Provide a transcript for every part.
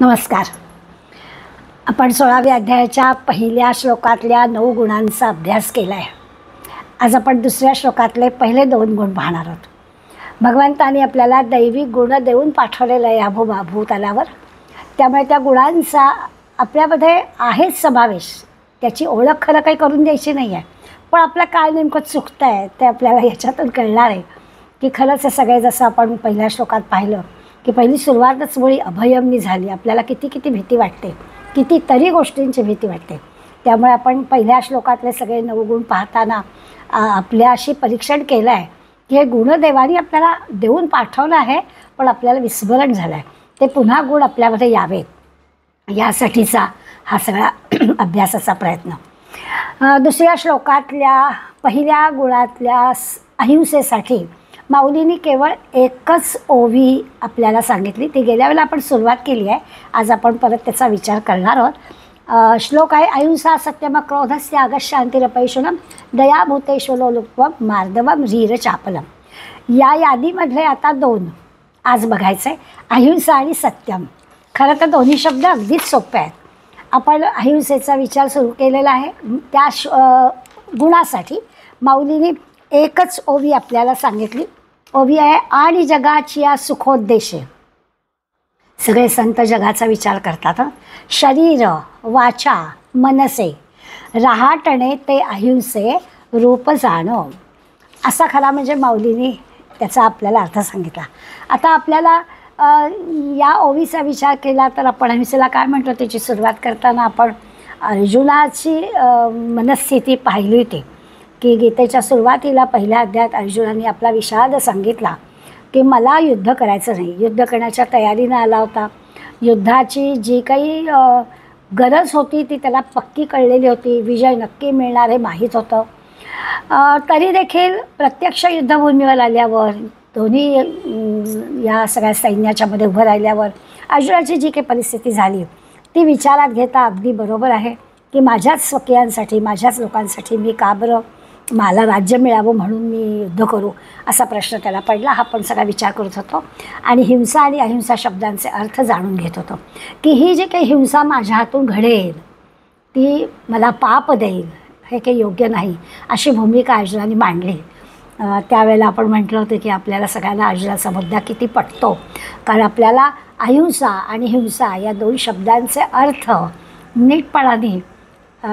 नमस्कार. आपण 16व्या अध्यायाच्या पहिल्या श्लोकातल्या 9 गुणांचा अभ्यास केला आहे. आज आपण दुसऱ्या श्लोकातले पहिले 2 गुण पाहणार आहोत. भगवंतांनी आपल्याला दैविक गुण देऊन पाठवलेलं आहे या भूतलावर. त्यामुळे त्या गुणांचा आपल्यामध्ये आहेच समावेश. त्याची ओळख खरं काही करून द्यायची नाही आहे, पण आपलं काय नेमकं चुकतं आहे ते आपल्याला याच्यातून कळणार आहे की खरंच हे सगळे जसं आपण पहिल्या श्लोकात पाहिलं की पहिली सुरुवातच मुळी अभयमनी झाली. आपल्याला किती भीती वाटते, कितीतरी गोष्टींची भीती वाटते. त्यामुळे आपण पहिल्या श्लोकातले सगळे 9 गुण पाहताना आपल्याशी परीक्षण केलं आहे की हे गुणदेवानी आपल्याला देऊन पाठवलं आहे, पण आपल्याला विस्मरण झालं आहे. ते पुन्हा गुण आपल्यामध्ये यावेत यासाठीचा हा सगळा अभ्यासाचा प्रयत्न. दुसऱ्या श्लोकातल्या पहिल्या गुणातल्या अहिंसेसाठी माऊलींनी केवळ एकच ओवी आपल्याला सांगितली. ती गेल्या वेळेला आपण सुरुवात केली आहे. आज आपण परत त्याचा विचार करणार आहोत. श्लोक आहे अहिंसा सत्यम क्रोधस्य अगशांतिरपैशुनम दयाभूतेश्वलोलुप्त्वम मार्दवम रीर चापलम. या यादीमधले आता 2 आज बघायचं आहे, अहिंसा आणि सत्यम. खरं तर दोन्ही शब्द अगदीच सोपे आहेत. आपण अहिंसेचा विचार सुरू केलेला आहे. त्या गुणासाठी माऊलींनी एकच ओवी आपल्याला सांगितली. ओवी आहे आणि जगाची या सुखोद्देशे. सगळे संत जगाचा विचार करतात. शरीर वाचा मनसे रहाटणे ते अहिंसे रूप जाणो. असा खरा म्हणजे माऊलींनी त्याचा आपल्याला अर्थ सांगितला. आता आपल्याला या ओवीचा विचार केला तर आपण अहिंसेला काय म्हणतो त्याची सुरुवात करताना आपण अर्जुनाची मनस्थिती पाहिली होती की गीतेच्या सुरुवातीला पहिल्या अध्यायात अर्जुनाने आपला विषाद सांगितला की मला युद्ध करायचं नाही. युद्ध करण्याच्या तयारीनं आला होता. युद्धाची जी काही गरज होती ती त्याला पक्की कळलेली होती. विजय नक्की मिळणार हे माहीत होतं. तरी देखील प्रत्यक्ष युद्धभूमीवर आल्यावर दोन्ही या सगळ्या सैन्याच्या मध्ये उभं राहिल्यावर अर्जुनाची जी काही परिस्थिती झाली ती विचारात घेता अगदी बरोबर आहे की माझ्याच स्वकीयांसाठी माझ्याच लोकांसाठी मी का बरं मला राज्य मिळावं म्हणून मी युद्ध करू असा प्रश्न त्याला पडला. हा आपण सगळा विचार करत होतो आणि हिंसा आणि अहिंसा शब्दांचे अर्थ जाणून घेत होतो की ही जी काही हिंसा माझ्या हातून घडेल ती मला पाप देईल, हे काही योग्य नाही अशी भूमिका अर्जुनाने मांडली. त्यावेळेला आपण म्हटलं होतं की आपल्याला सगळ्यांना अर्जुनाचा मुद्दा किती पटतो, कारण आपल्याला अहिंसा आणि हिंसा या 2 शब्दांचे अर्थ नीटपणाने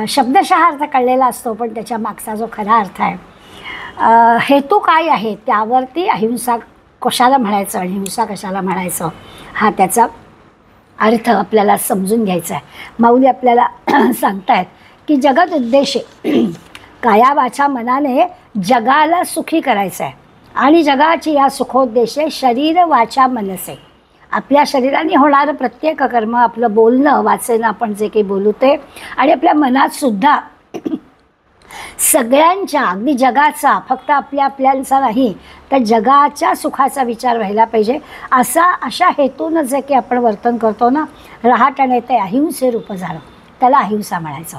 शब्दशः अर्थ कळलेला असतो, पण त्याच्या मागचा जो खरा अर्थ आहे हेतू काय आहे त्यावरती अहिंसा कशाला म्हणायचं आणि हिंसा कशाला म्हणायचं हा त्याचा अर्थ आपल्याला समजून घ्यायचा आहे. माऊली आपल्याला सांगतायत की जगत उद्देशे काया वाचा मनाने जगाला सुखी करायचं आहे आणि जगाची या सुखोद्देशे शरीर वाचा मनसे. आपल्या शरीराने होणारं प्रत्येक कर्म, आपलं बोलणं वाचणं, आपण जे काही बोलू ते, आणि आपल्या मनात सुद्धा सगळ्यांच्या अगदी जगाचा, फक्त आपल्याचा नाही तर जगाच्या सुखाचा विचार व्हायला पाहिजे. अशा हेतूनं जे की आपण वर्तन करतो ना, रहाटणे ते अहिंसे रूप झालं, त्याला अहिंसा म्हणायचं.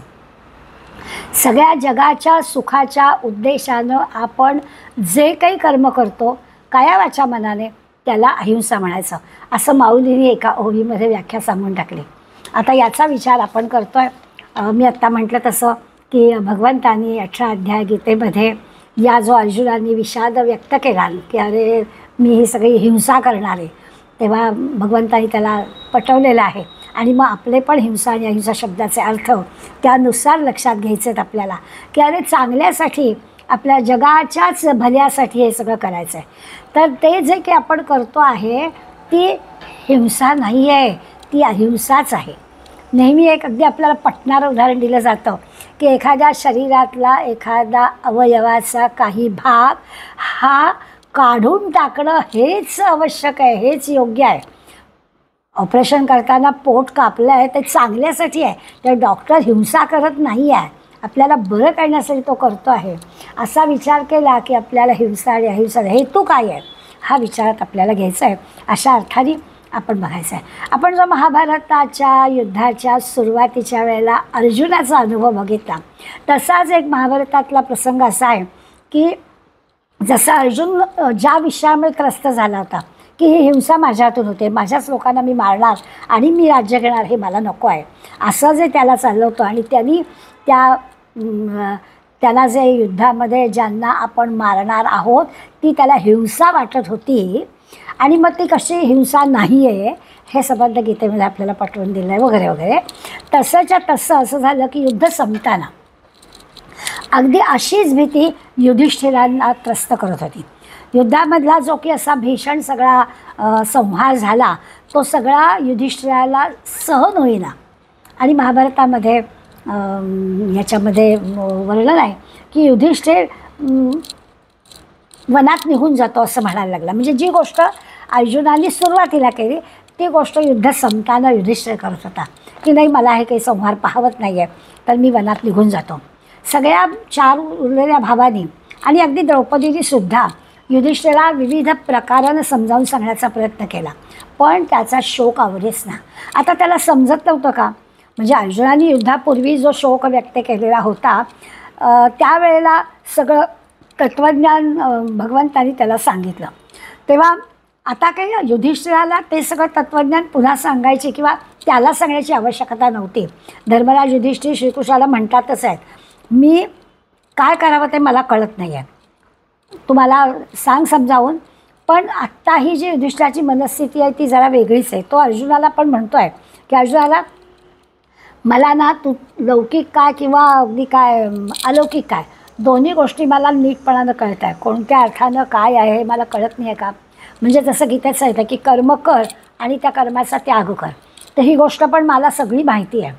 सगळ्या जगाच्या सुखाच्या उद्देशानं आपण जे काही कर्म करतो काया वाचा मनाने त्याला अहिंसा म्हणायचं असं माऊलींनी एका ओवीमध्ये व्याख्या सांगून टाकली. आता याचा विचार आपण करतो आहे. मी आत्ता म्हटलं तसं की भगवंतांनी 18 अध्याय गीतेमध्ये या जो अर्जुनांनी विषाद व्यक्त केला की अरे मी ही सगळी हिंसा करणार आहे, तेव्हा भगवंतांनी त्याला पटवलेलं आहे. आणि मग आपले पण हिंसा आणि अहिंसा शब्दाचे अर्थ त्यानुसार लक्षात घ्यायचे आहेत आपल्याला की अरे चांगल्यासाठी, आपल्या जगाच्याच भल्यासाठी हे सगळं करायचं आहे. तर ते जे काही आपण करतो आहे ती हिंसा नाही आहे, ती अहिंसाच आहे. नेहमी एक अगदी आपल्याला पटणारं उदाहरण दिलं जातं की एखाद्या शरीरातला एखादा अवयवाचा काही भाग हा काढून टाकणं हेच आवश्यक आहे, हेच योग्य आहे. ऑपरेशन करताना पोट कापलं आहे ते चांगल्यासाठी आहे, तर डॉक्टर हिंसा करत नाही आहे, आपल्याला बरं करण्यासाठी तो करतो आहे. असा विचार केला की आपल्याला हिंसा आणि अहिंसा हेतू काय आहे हा विचारात आपल्याला घ्यायचा आहे. अशा अर्थाने आपण बघायचं आहे. आपण जो महाभारताच्या युद्धाच्या सुरुवातीच्या वेळेला अर्जुनाचा अनुभव बघितला तसाच एक महाभारतातला प्रसंग असा आहे की जसा अर्जुन ज्या विषयामुळे त्रस्त झाला होता की ही हिंसा माझ्या हातून होते, माझ्याच लोकांना मी मारणार आणि मी राज्य घेणार, हे मला नको आहे, असं जे त्याला चाललं होतं. आणि त्यांनी त्याला जे युद्धामध्ये ज्यांना आपण मारणार आहोत ती त्याला हिंसा वाटत होती, आणि मग ती कशी हिंसा नाही आहे हे सबंध गीतेमध्ये आपल्याला पटवून दिलं आहे वगैरे वगैरे. तसंच्या तसं असं झालं की युद्ध संपताना अगदी अशीच भीती युधिष्ठिरांना त्रस्त करत होती. युद्धामधला जो की असा भीषण सगळा संहार झाला तो सगळा युधिष्ठिराला सहन होईना. आणि महाभारतामध्ये याच्यामध्ये वर्णन आहे की युधिष्ठिर वनात निघून जातो असं म्हणायला लागला. म्हणजे जी गोष्ट अर्जुनाने सुरुवातीला केली ती गोष्ट युद्ध संपताना युधिष्ठिर करत होता की नाही, मला हे काही संहार पाहवत नाही आहे, तर मी वनात निघून जातो. सगळ्या 4 उरलेल्या भावांनी आणि अगदी द्रौपदीनीसुद्धा युधिष्ठिराला विविध प्रकारानं समजावून सांगण्याचा प्रयत्न केला, पण त्याचा शोक आवरेच ना. आता त्याला समजत नव्हतं का, म्हणजे अर्जुनाने युद्धापूर्वी जो शोक व्यक्त केलेला होता त्यावेळेला सगळं तत्त्वज्ञान भगवंतानी त्याला सांगितलं. तेव्हा आता काही युधिष्ठिराला ते सगळं तत्त्वज्ञान पुन्हा सांगायची किंवा त्याला सांगण्याची आवश्यकता नव्हती. धर्मराज युधिष्ठिर श्रीकृष्णाला म्हणतातच आहेत, मी काय करावं ते मला कळत नाही आहे, तुम्हाला सांग समजावून. पण आत्ता ही जी युधिष्ठिराची मनस्थिती आहे ती जरा वेगळीच आहे. तो अर्जुनाला पण म्हणतो आहे की अर्जुनाला, मला ना तू लौकिक काय किंवा अगदी काय अलौकिक काय दोन्ही गोष्टी मला नीटपणानं कळत आहे, कोणत्या अर्थानं काय आहे हे मला कळत नाही आहे का. म्हणजे जसं गीतेत सांगितलं की कर्म कर आणि त्या कर्माचा त्याग कर, तर ही गोष्ट पण मला सगळी माहिती आहे.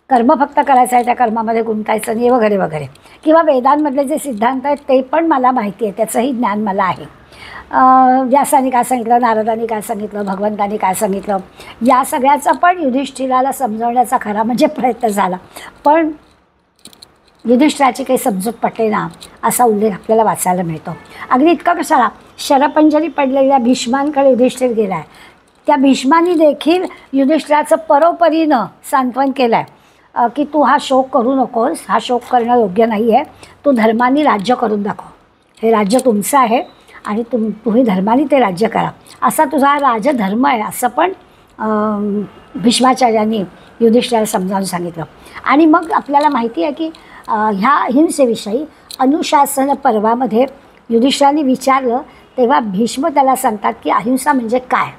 कर्म फक्त करायचं आहे, त्या कर्मामध्ये गुंतायचं नाही वगैरे वगैरे, किंवा वेदांमधले जे सिद्धांत आहेत ते पण मला माहिती आहे, त्याचंही ज्ञान मला आहे. व्यासाने काय सांगितलं, नारदांनी काय सांगितलं, भगवंतानी काय सांगितलं, या सगळ्याचा पण युधिष्ठिराला समजवण्याचा खरा म्हणजे प्रयत्न झाला. पण युधिष्ठिराची काही समजूत पटेना असा उल्लेख आपल्याला वाचायला मिळतो. अगदी इतका कशाला, शरपंजरी पडलेल्या भीष्मांकडे युधिष्ठिर गेला आहे. त्या भीष्मांनी देखील युधिष्ठिराचं परोपरीनं सांत्वन केलं आहे की तू हा शोक करू नकोस, हा शोक करणं योग्य नाही आहे, तू धर्माने राज्य करून दाखव, हे राज्य तुमचं आहे आणि तुम्ही धर्माने ते राज्य करा, असा तुझा राजधर्म आहे, असं पण भीष्माचार्यांनी युधिष्ठिराला समजावून सांगितलं. आणि मग आपल्याला माहिती आहे की ह्या हिंसेविषयी अनुशासन पर्वामध्ये युधिष्ठिराने विचारलं तेव्हा भीष्म त्याला सांगतात की अहिंसा म्हणजे काय.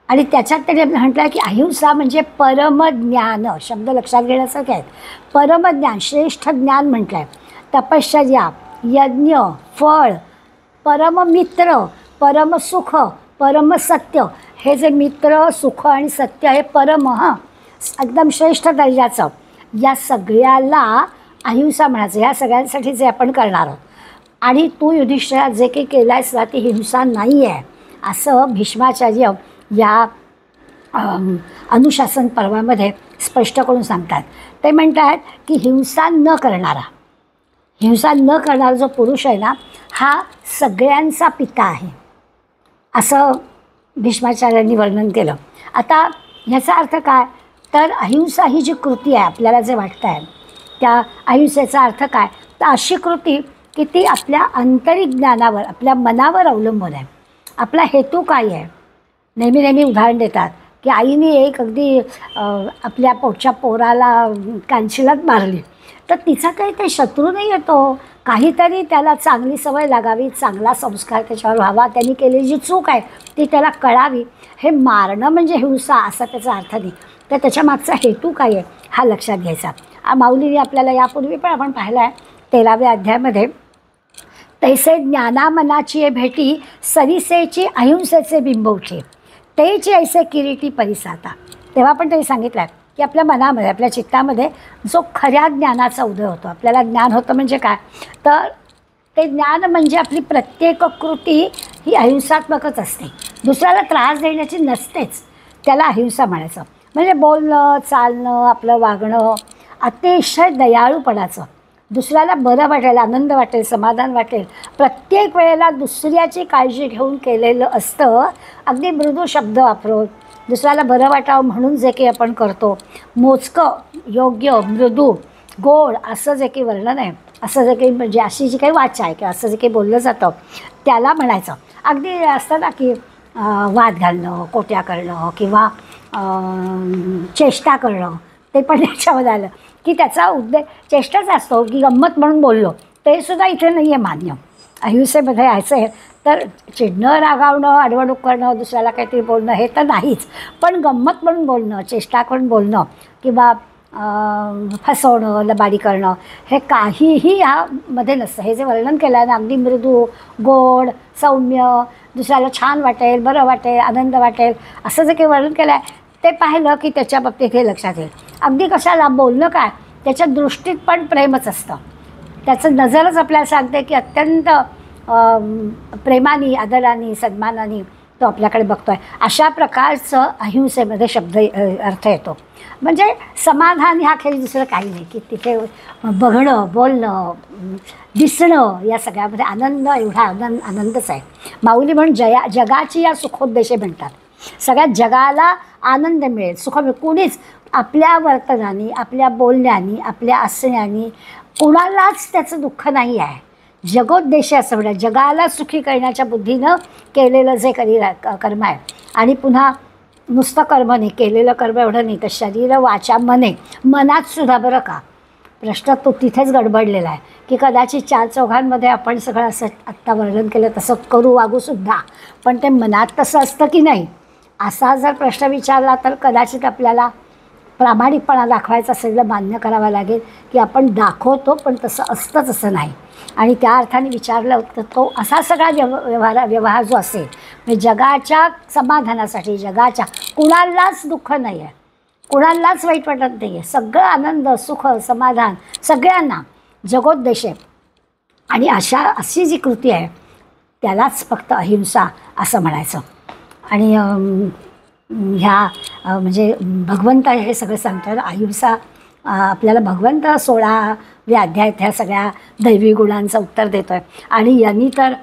आणि त्याच्यात त्याने म्हटलं की अहिंसा म्हणजे परमज्ञान, शब्द लक्षात घेण्यासारखे आहेत. परमज्ञान, श्रेष्ठ ज्ञान म्हटलं आहे. तपश्चर्या, यज्ञ, फळ, परममित्र, परमसुख, परमसत्य, हे जे मित्र, सुख आणि सत्य हे परम एकदम श्रेष्ठ दर्जाचं, या सगळ्याला अहिंसा म्हणायचं. ह्या सगळ्यांसाठी जे आपण करणार आहोत, आणि तू युधिष्ठिरा जे काही केलं आहेस ना ती हिंसा नाही आहे, असं भीष्माचार्य या अनुशासन पर्वामध्ये स्पष्ट करून सांगतात. ते म्हणतात की हिंसा न करणारा जो पुरुष आहे ना हा सगळ्यांचा पिता आहे, असं भीष्माचार्यांनी वर्णन केलं. आता ह्याचा अर्थ काय, तर अहिंसा ही जी कृती आहे आपल्याला जे वाटतं आहे त्या अहिंसेचा अर्थ काय, तर अशी कृती की ती आपल्या आंतरिक ज्ञानावर, आपल्या मनावर अवलंबून आहे. आपला हेतू काय आहे. नेहमी उदाहरण देतात की आईने एक अगदी आपल्या पोटच्या पोराला कांशिलात मारली, तर तिचा काही ते शत्रू नाही येतो, काहीतरी त्याला चांगली सवय लागावी, चांगला संस्कार त्याच्यावर व्हावा, त्यांनी केलेली जी चूक आहे ती त्याला कळावी. हे मारणं म्हणजे हिंसा असा त्याचा अर्थ नाही, तर त्याच्या मागचा हेतू काय आहे हा लक्षात घ्यायचा. माऊलीने आपल्याला यापूर्वी पण आपण पाहिलं आहे 13व्या अध्यायामध्ये, तैसे ज्ञानामनाची भेटी सरिसेची अहिंसेचे बिंब उठे, तेची ऐसे किरीटी परिसाता. तेव्हा पण त्यांनी सांगितलं आहे की आपल्या मनामध्ये, आपल्या चित्तामध्ये जो खऱ्या ज्ञानाचा उदय होतो, आपल्याला ज्ञान होतं म्हणजे काय, तर ते ज्ञान म्हणजे आपली प्रत्येक कृती ही अहिंसात्मकच असते, दुसऱ्याला त्रास देण्याची नसतेच, त्याला अहिंसा म्हणायचं. म्हणजे बोलणं, चालणं, आपलं वागणं अतिशय दयाळूपणाचं, दुसऱ्याला बरं वाटेल, आनंद वाटेल, समाधान वाटेल, प्रत्येक वेळेला दुसऱ्याची काळजी घेऊन केलेलं असतं. अगदी मृदू शब्द वापरून दुसऱ्याला बरं वाटावं म्हणून जे काही आपण करतो, मोजकं, योग्य, मृदू, गोड असं जे काही वर्णन आहे, असं जे काही म्हणजे अशी जी काही वाचा आहे किंवा असं जे काही बोललं जातं त्याला म्हणायचं. अगदी असतं ना की वाद घालणं, कोट्या करणं किंवा चेष्टा करणं, ते पण याच्यामध्ये आलं की त्याचा उद्देश चेष्टाच असतो की गंमत म्हणून बोललो, ते सुद्धा इथे नाही आहे मान्य. अहिंसेमध्ये यायचं आहे तर चिडणं, रागावणं, आडवणूक करणं, दुसऱ्याला काहीतरी बोलणं हे तर नाहीच, पण गंमत म्हणून बोलणं, चेष्टा करून बोलणं किंवा फसवणं, लबाडी करणं हे काहीही ह्यामध्ये नसतं. हे जे वर्णन केलं आहे ना, अगदी मृदू, गोड, सौम्य, दुसऱ्याला छान वाटेल, बरं वाटेल, आनंद वाटेल असं जे काही वर्णन केलं आहे ते पाहिलं की त्याच्या बाबतीत हे लक्षात येईल. अगदी कशाला बोलणं काय, त्याच्या दृष्टीत पण प्रेमच असतं. त्याचं नजरच आपल्याला सांगते की अत्यंत प्रेमाने, आदराने, सन्मानाने तो आपल्याकडे बघतो आहे. अशा प्रकारचं अहिंसेमध्ये शब्द अर्थ येतो. म्हणजे समाधान ह्या खेळी दुसरं काही नाही की तिथे बघणं, बोलणं, दिसणं या सगळ्यामध्ये आनंद, एवढा आनंदच आहे. माऊली म्हणून जगाची या सुखोद्देशे म्हणतात. सगळ्या जगाला आनंद मिळेल, सुख मिळेल. कुणीच आपल्या वर्तनाने, आपल्या बोलण्याने, आपल्या असण्याने कुणालाच त्याचं दुःख नाही आहे. जगोद्देश असं म्हणा, जगाला सुखी करण्याच्या बुद्धीनं केलेलं जे कर्म आहे. आणि पुन्हा नुसतं कर्म नाही, केलेलं कर्म एवढं नाही तर शरीर, वाचा, मनात सुद्धा बरं का. प्रश्न तो तिथेच गडबडलेला आहे की कदाचित चार चौघांमध्ये आपण सगळं असं आत्ता वर्णन केलं तसं करू वागूसुद्धा, पण ते मनात तसं असतं की नाही असा जर प्रश्न विचारला तर कदाचित आपल्याला प्रामाणिकपणा दाखवायचा असेल तर मान्य करावं लागेल की आपण दाखवतो पण तसं असतंच असं नाही. आणि त्या अर्थाने विचारलं तर तो असा सगळा व्यवहार जो असेल म्हणजे जगाच्या समाधानासाठी, जगाच्या कुणालाच दुःख नाही आहे, कुणालाच वाईट वाटत नाही आहे, सगळं आनंद, सुख, समाधान सगळ्यांना, जगोद्देश आहे. आणि अशी जी कृती आहे त्यालाच फक्त अहिंसा असं म्हणायचं. आणि ह्या म्हणजे भगवंत हे सगळं सांगतात. अहिंसा आपल्याला भगवंत 16व्या अध्यायात ह्या सगळ्या दैवी गुणांचं उत्तर देतो आहे. आणि यांनी तर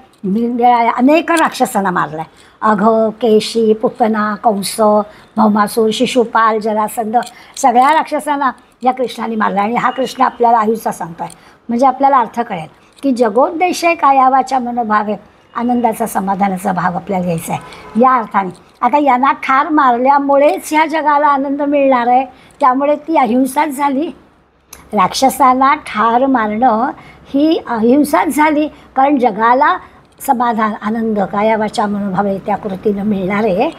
अनेक राक्षसांना मारलं आहे. अघ, केशी, पुतना, कंस, भौमासूर, शिशुपाल, जरासंध सगळ्या राक्षसांना या कृष्णाने मारलं. आणि हा कृष्ण आपल्याला अहिंसा सांगतो आहे. म्हणजे आपल्याला अर्थ कळेल की जगोद्देश कायावाचा मनोभाव आहे, आनंदाचा, समाधानाचा भाव आपल्याला घ्यायचा आहे या अर्थाने. आता यांना ठार मारल्यामुळेच ह्या जगाला आनंद मिळणार आहे, त्यामुळे ती अहिंसाच झाली. राक्षसांना ठार मारणं ही अहिंसाच झाली, कारण जगाला समाधान, आनंद, कायावाचा मनोभाव त्या कृतीनं मिळणार आहे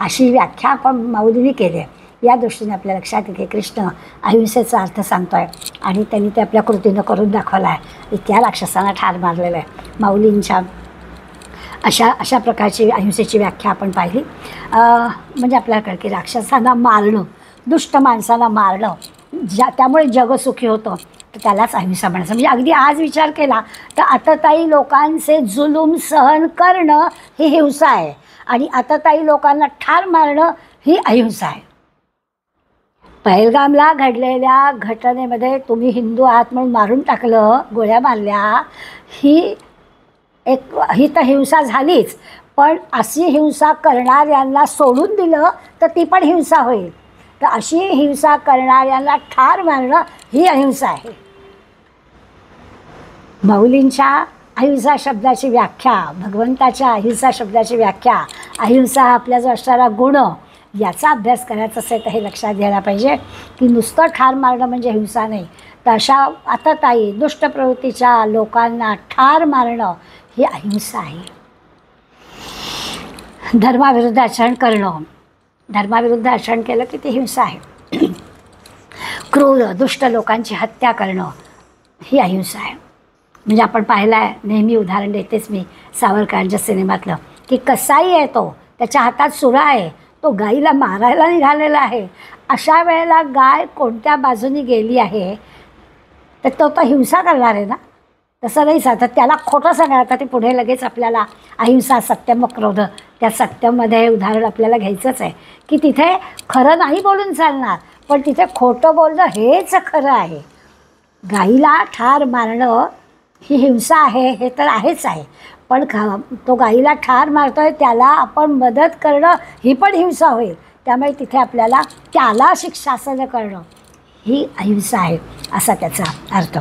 अशी व्याख्या आपण माऊलीने केली आहे. या दृष्टीने आपल्या लक्षात येते कृष्ण अहिंसेचा अर्थ सांगतो आहे आणि त्यांनी ते आपल्या कृतीनं करून दाखवला आहे. इतक्या राक्षसांना ठार मारलेलं आहे. माऊलींच्या अशा प्रकारची अहिंसेची व्याख्या आपण पाहिली. म्हणजे आपल्याला कळलं की राक्षसांना मारणं, दुष्ट माणसांना मारणं, त्यामुळे जग सुखी होतं तर त्यालाच अहिंसा म्हणायचं. म्हणजे अगदी आज विचार केला तर आततायी लोकांचे जुलूम सहन करणं ही हिंसा आहे आणि आततायी लोकांना ठार मारणं ही अहिंसा आहे. पहलगामला घडलेल्या घटनेमध्ये तुम्ही हिंदू आहात म्हणून मारून टाकलं, गोळ्या मारल्या, ही तर हिंसा झालीच, पण अशी हिंसा करणाऱ्यांना सोडून दिलं तर ती पण हिंसा होईल. तर अशी हिंसा करणाऱ्यांना ठार मारणं ही अहिंसा आहे. माऊलींच्या अहिंसा शब्दाची व्याख्या, भगवंताच्या अहिंसा शब्दाची व्याख्या, अहिंसा हा आपल्या जो असणारा गुण याचा अभ्यास करायचा असेल तर हे लक्षात घ्यायला पाहिजे की नुसतं ठार मारणं म्हणजे हिंसा नाही, तर अशा आततायी दुष्ट प्रवृत्तीच्या लोकांना ठार मारणं ही अहिंसा आहे. धर्माविरुद्ध आचरण करणं, धर्माविरुद्ध आचरण केलं की ती हिंसा आहे. क्रूर दुष्ट लोकांची हत्या करणं ही अहिंसा आहे. म्हणजे आपण पाहिलं आहे, नेहमी उदाहरण देतेच मी सावरकरांच्या सिनेमातलं, की कसाई आहे तो, त्याच्या हातात सुरा आहे, तो गाईला मारायला निघालेला आहे. अशा वेळेला गाय कोणत्या बाजूनी गेली आहे तर तो हिंसा करणार आहे ना, तसं नाही सांगतात. त्याला खोटं सांगणार. आता ते पुढे लगेच आपल्याला अहिंसा, सत्यम, क्रोध, त्या सत्यममध्ये हे उदाहरण आपल्याला घ्यायचंच आहे की तिथे खरं नाही बोलून चालणार, पण तिथे खोटं बोलणं हेच खरं आहे. गाईला ठार मारणं ही हिंसा आहे हे तर आहेच आहे, पण तो गाईला ठार मारतोय त्याला आपण मदत करणं ही पण हिंसा होईल. त्यामुळे तिथे आपल्याला त्याला शिक्षासन करणं ही अहिंसा आहे असा त्याचा अर्थ.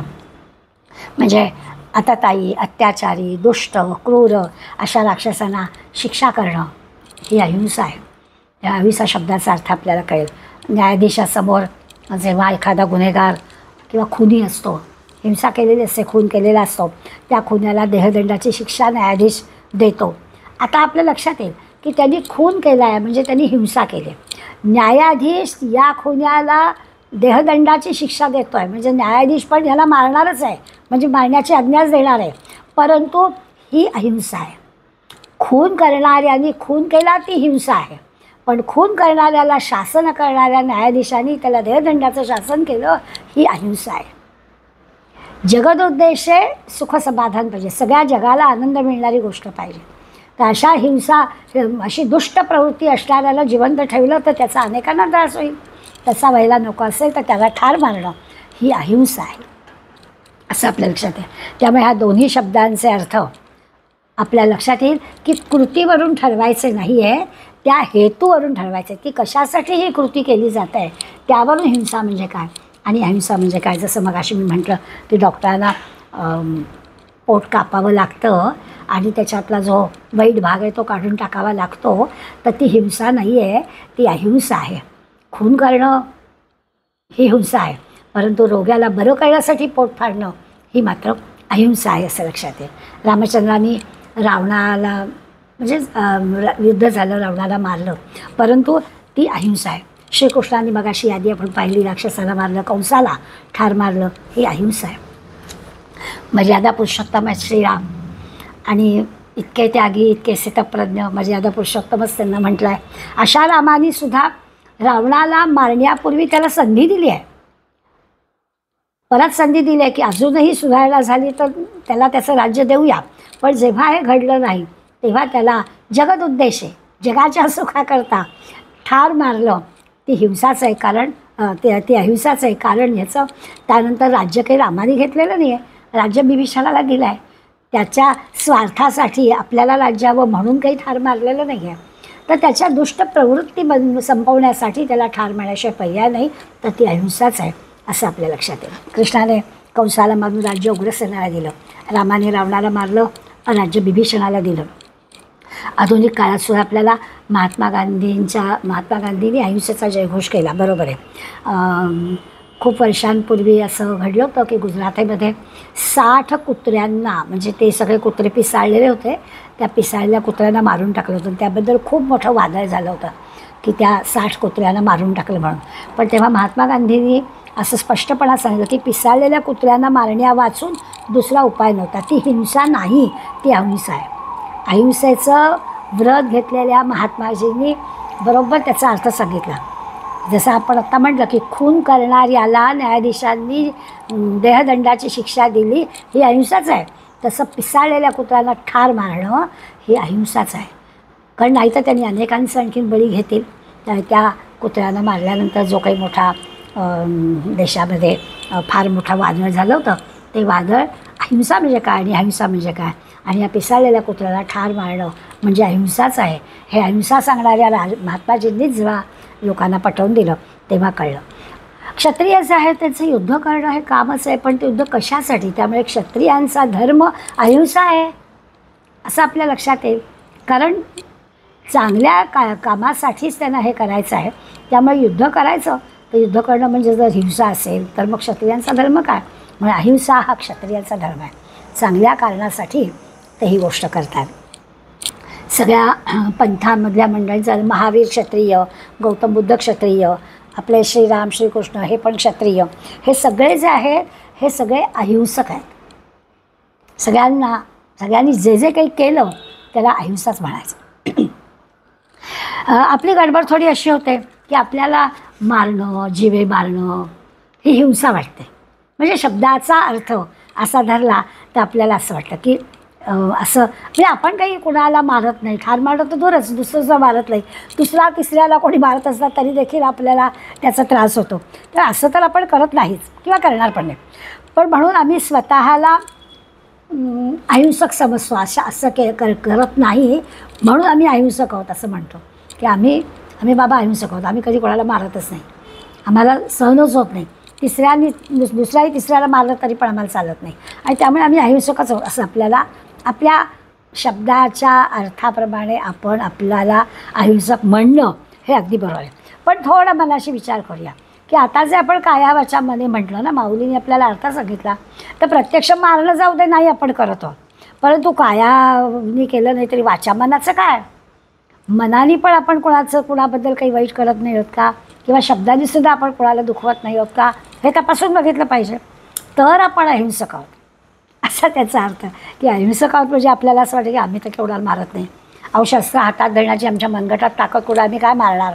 म्हणजे आततायी, अत्याचारी, दुष्ट, क्रूर अशा राक्षसांना शिक्षा करणं ही अहिंसा आहे. या अहिंसा शब्दाचा अर्थ आपल्याला कळेल. न्यायाधीशासमोर जेव्हा एखादा गुन्हेगार किंवा खुनी असतो, हिंसा केलेली असते, खून केलेला असतो, त्या खुन्याला देहदंडाची शिक्षा न्यायाधीश देतो. आता आपल्या लक्षात येईल की त्यांनी खून केला आहे म्हणजे त्यांनी हिंसा केली. न्यायाधीश या खुन्याला देहदंडाची शिक्षा देतो आहे म्हणजे न्यायाधीश पण ह्याला मारणारच आहे, म्हणजे मारण्याची आज्ञाच देणार आहे. परंतु ही अहिंसा आहे. खून करणाऱ्यांनी खून केला ती हिंसा आहे, पण खून करणाऱ्याला शासन करणाऱ्या न्यायाधीशांनी त्याला देहदंडाचं शासन केलं, ही अहिंसा आहे. जगदुद्देश सुखसमाधान पाहिजे, सगळ्या जगाला आनंद मिळणारी गोष्ट पाहिजे. तर अशा हिंसा, अशी दुष्ट प्रवृत्ती असणाऱ्याला जिवंत ठेवलं तर त्याचा अनेकांना त्रास होईल. तसा व्हायला नको असेल तर त्याला ठार मारणं ही अहिंसा आहे, असं आपल्या लक्षात आहे. त्यामुळे ह्या दोन्ही शब्दांचे अर्थ आपल्या लक्षात येईल की कृतीवरून ठरवायचे नाही आहे, त्या हेतूवरून ठरवायचे की कशासाठी ही कृती केली जात आहे, त्यावरून हिंसा म्हणजे काय आणि अहिंसा म्हणजे काय. जसं मगाशी मी म्हटलं की डॉक्टरांना पोट कापावं लागतं आणि त्याच्यातला जो वाईट भाग आहे तो काढून टाकावा लागतो, तर ती हिंसा नाही आहे, ती अहिंसा आहे. खून करणं ही हिंसा आहे, परंतु रोग्याला बरं करण्यासाठी पोट फाडणं ही मात्र अहिंसा आहे, असं लक्षात येईल. रामचंद्रांनी रावणाला म्हणजे युद्ध झालं, रावणाला मारलं, परंतु ती अहिंसा आहे. श्रीकृष्णांनी मगाशी यादी आपण पाहिली, राक्षसाला मारलं, कंसाला ठार मारलं, ही अहिंसा आहे. मर्यादा पुरुषोत्तम आहे श्रीराम आणि इतके त्यागी, इतके स्थितप्रज्ञ, मर्यादा पुरुषोत्तमच त्यांना म्हटलं आहे. अशा रामाने सुद्धा रावणाला मारण्यापूर्वी त्याला संधी दिली आहे, परत संधी दिली आहे की अजूनही सुधारणा झाली तर त्याला त्याचं राज्य देऊया. पण जेव्हा हे घडलं नाही तेव्हा त्याला जगदुद्देश आहे, जगाच्या सुखाकरता ठार मारलं. ती हिंसाच आहे, कारण ती अहिंसाच आहे. कारण ह्याचं त्यानंतर राज्य काही रामाने घेतलेलं नाही आहे, राज्य बिभीषणाला दिलं आहे. त्याच्या स्वार्थासाठी आपल्याला राज्यावं म्हणून काही ठार मारलेलं नाही आहे, तर त्याच्या दुष्ट प्रवृत्ती संपवण्यासाठी त्याला ठार मारण्याशिवाय पर्याय नाही, तर ती अहिंसाच आहे, असं आपल्या लक्षात येईल. कृष्णाने कंसाला मारून राज्य उग्रसेनाला दिलं, रामाने रावणाला मारलं, राज्य बिभीषणाला दिलं. आधुनिक काळात सुद्धा आपल्याला महात्मा गांधींनी अहिंसेचा जयघोष केला, बरोबर आहे. खूप वर्षांपूर्वी असं घडलं होतं की गुजरातमध्ये 60 कुत्र्यांना, म्हणजे ते सगळे कुत्रे पिसाळलेले होते, त्या पिसाळलेल्या कुत्र्यांना मारून टाकलं होतं. त्याबद्दल खूप मोठं वादळ झालं होतं की त्या 60 कुत्र्यांना मारून टाकलं म्हणून. पण तेव्हा महात्मा गांधींनी असं स्पष्टपणा सांगितलं की पिसाळलेल्या कुत्र्यांना मारण्या वाचून दुसरा उपाय नव्हता. ती हिंसा नाही, ती अहिंसा आहे. अहिंसेचं व्रत घेतलेल्या महात्माजींनी बरोबर त्याचा अर्थ सांगितला. जसं आपण आत्ता म्हटलं की खून करणाऱ्याला न्यायाधीशांनी देहदंडाची शिक्षा दिली, ही अहिंसाच आहे. तसं पिसाळलेल्या कुत्र्यांना ठार मारणं ही अहिंसाच आहे. कारण नाही तर त्यांनी अनेकांचं आणखीन बळी घेतील. त्या कुत्र्यांना मारल्यानंतर जो काही मोठा देशामध्ये फार मोठा वादळ झालं होतं, ते वादळ अहिंसा म्हणजे काय आणि अहिंसा म्हणजे काय, आणि या पिसाळलेल्या कुत्र्याला ठार मारणं म्हणजे अहिंसाच आहे, हे अहिंसा सांगणाऱ्या महात्माजींनीच जेव्हा लोकांना पटवून दिलं तेव्हा कळलं. क्षत्रिय जे आहे त्यांचं युद्ध करणं हे कामच आहे, पण ते युद्ध कशासाठी? त्यामुळे क्षत्रियांचा धर्म अहिंसा आहे असं आपल्या लक्षात येईल. कारण चांगल्या कामासाठीच त्यांना हे करायचं आहे. त्यामुळे युद्ध करायचं, तर युद्ध करणं म्हणजे जर हिंसा असेल तर मग क्षत्रियांचा धर्म काय? म्हणजे अहिंसा हा क्षत्रियांचा धर्म आहे. चांगल्या कारणासाठी ते ही गोष्ट करतात. सगळ्या पंथामधल्या मंडळींचा महावीर क्षत्रिय, गौतम बुद्ध क्षत्रिय, आपले श्रीराम श्रीकृष्ण हे पण क्षत्रिय, हे सगळे जे आहेत हे सगळे अहिंसक आहेत. सगळ्यांनी जे जे काही केलं त्याला अहिंसाच म्हणायचं. आपली गडबड थोडी अशी होते की आपल्याला मारणं, जीवे मारणं ही हिंसा वाटते. म्हणजे शब्दाचा अर्थ असा धरला तर आपल्याला असं वाटतं की असं म्हणजे आपण काही कुणाला मारत नाही, ठार मारत तर दूरच, दुसरं मारत नाही, दुसरा तिसऱ्याला कोणी मारत असला तरी देखील आपल्याला त्याचा त्रास होतो. तर असं तर आपण करत नाहीच किंवा करणार पण नाही. पण म्हणून आम्ही स्वतःला अहिंसक समजतो, असं करत नाही म्हणून आम्ही अहिंसक आहोत असं म्हणतो की आम्ही बाबा अहिंसक आहोत, आम्ही कधी कोणाला मारतच नाही, आम्हाला सहनच होत नाही, दुसऱ्याही तिसऱ्याला मारलं तरी पण आम्हाला चालत नाही, आणि त्यामुळे आम्ही अहिंसकच आहोत असं आपल्याला आपल्या शब्दाच्या अर्थाप्रमाणे आपण आपल्याला अहिंसक म्हणणं हे अगदी बरोबर आहे. पण थोडं मनाशी विचार करूया की आता जे आपण काया वाचा मने म्हटलं ना, माऊलीने आपल्याला अर्थ सांगितला, तर प्रत्यक्ष मारणं जाऊ दे नाही आपण करत आहोत, परंतु कायाने केलं नाही तरी वाचा मनाचं काय, मनाने पण आपण कुणाबद्दल काही वाईट करत नाही आहोत का, किंवा शब्दांनी सुद्धा आपण कोणाला दुखवत नाही आहोत का, हे तपासून बघितलं पाहिजे. तर आपण अहिंसक आहोत असा त्याचा अर्थ. की अहिंसक आहोत म्हणजे आपल्याला असं वाटतं की आम्ही तर केवढ्याला मारत नाही, अहो शस्त्र हातात धरण्याची आमच्या मनगटात ताकद कुठं, आम्ही काय मारणार,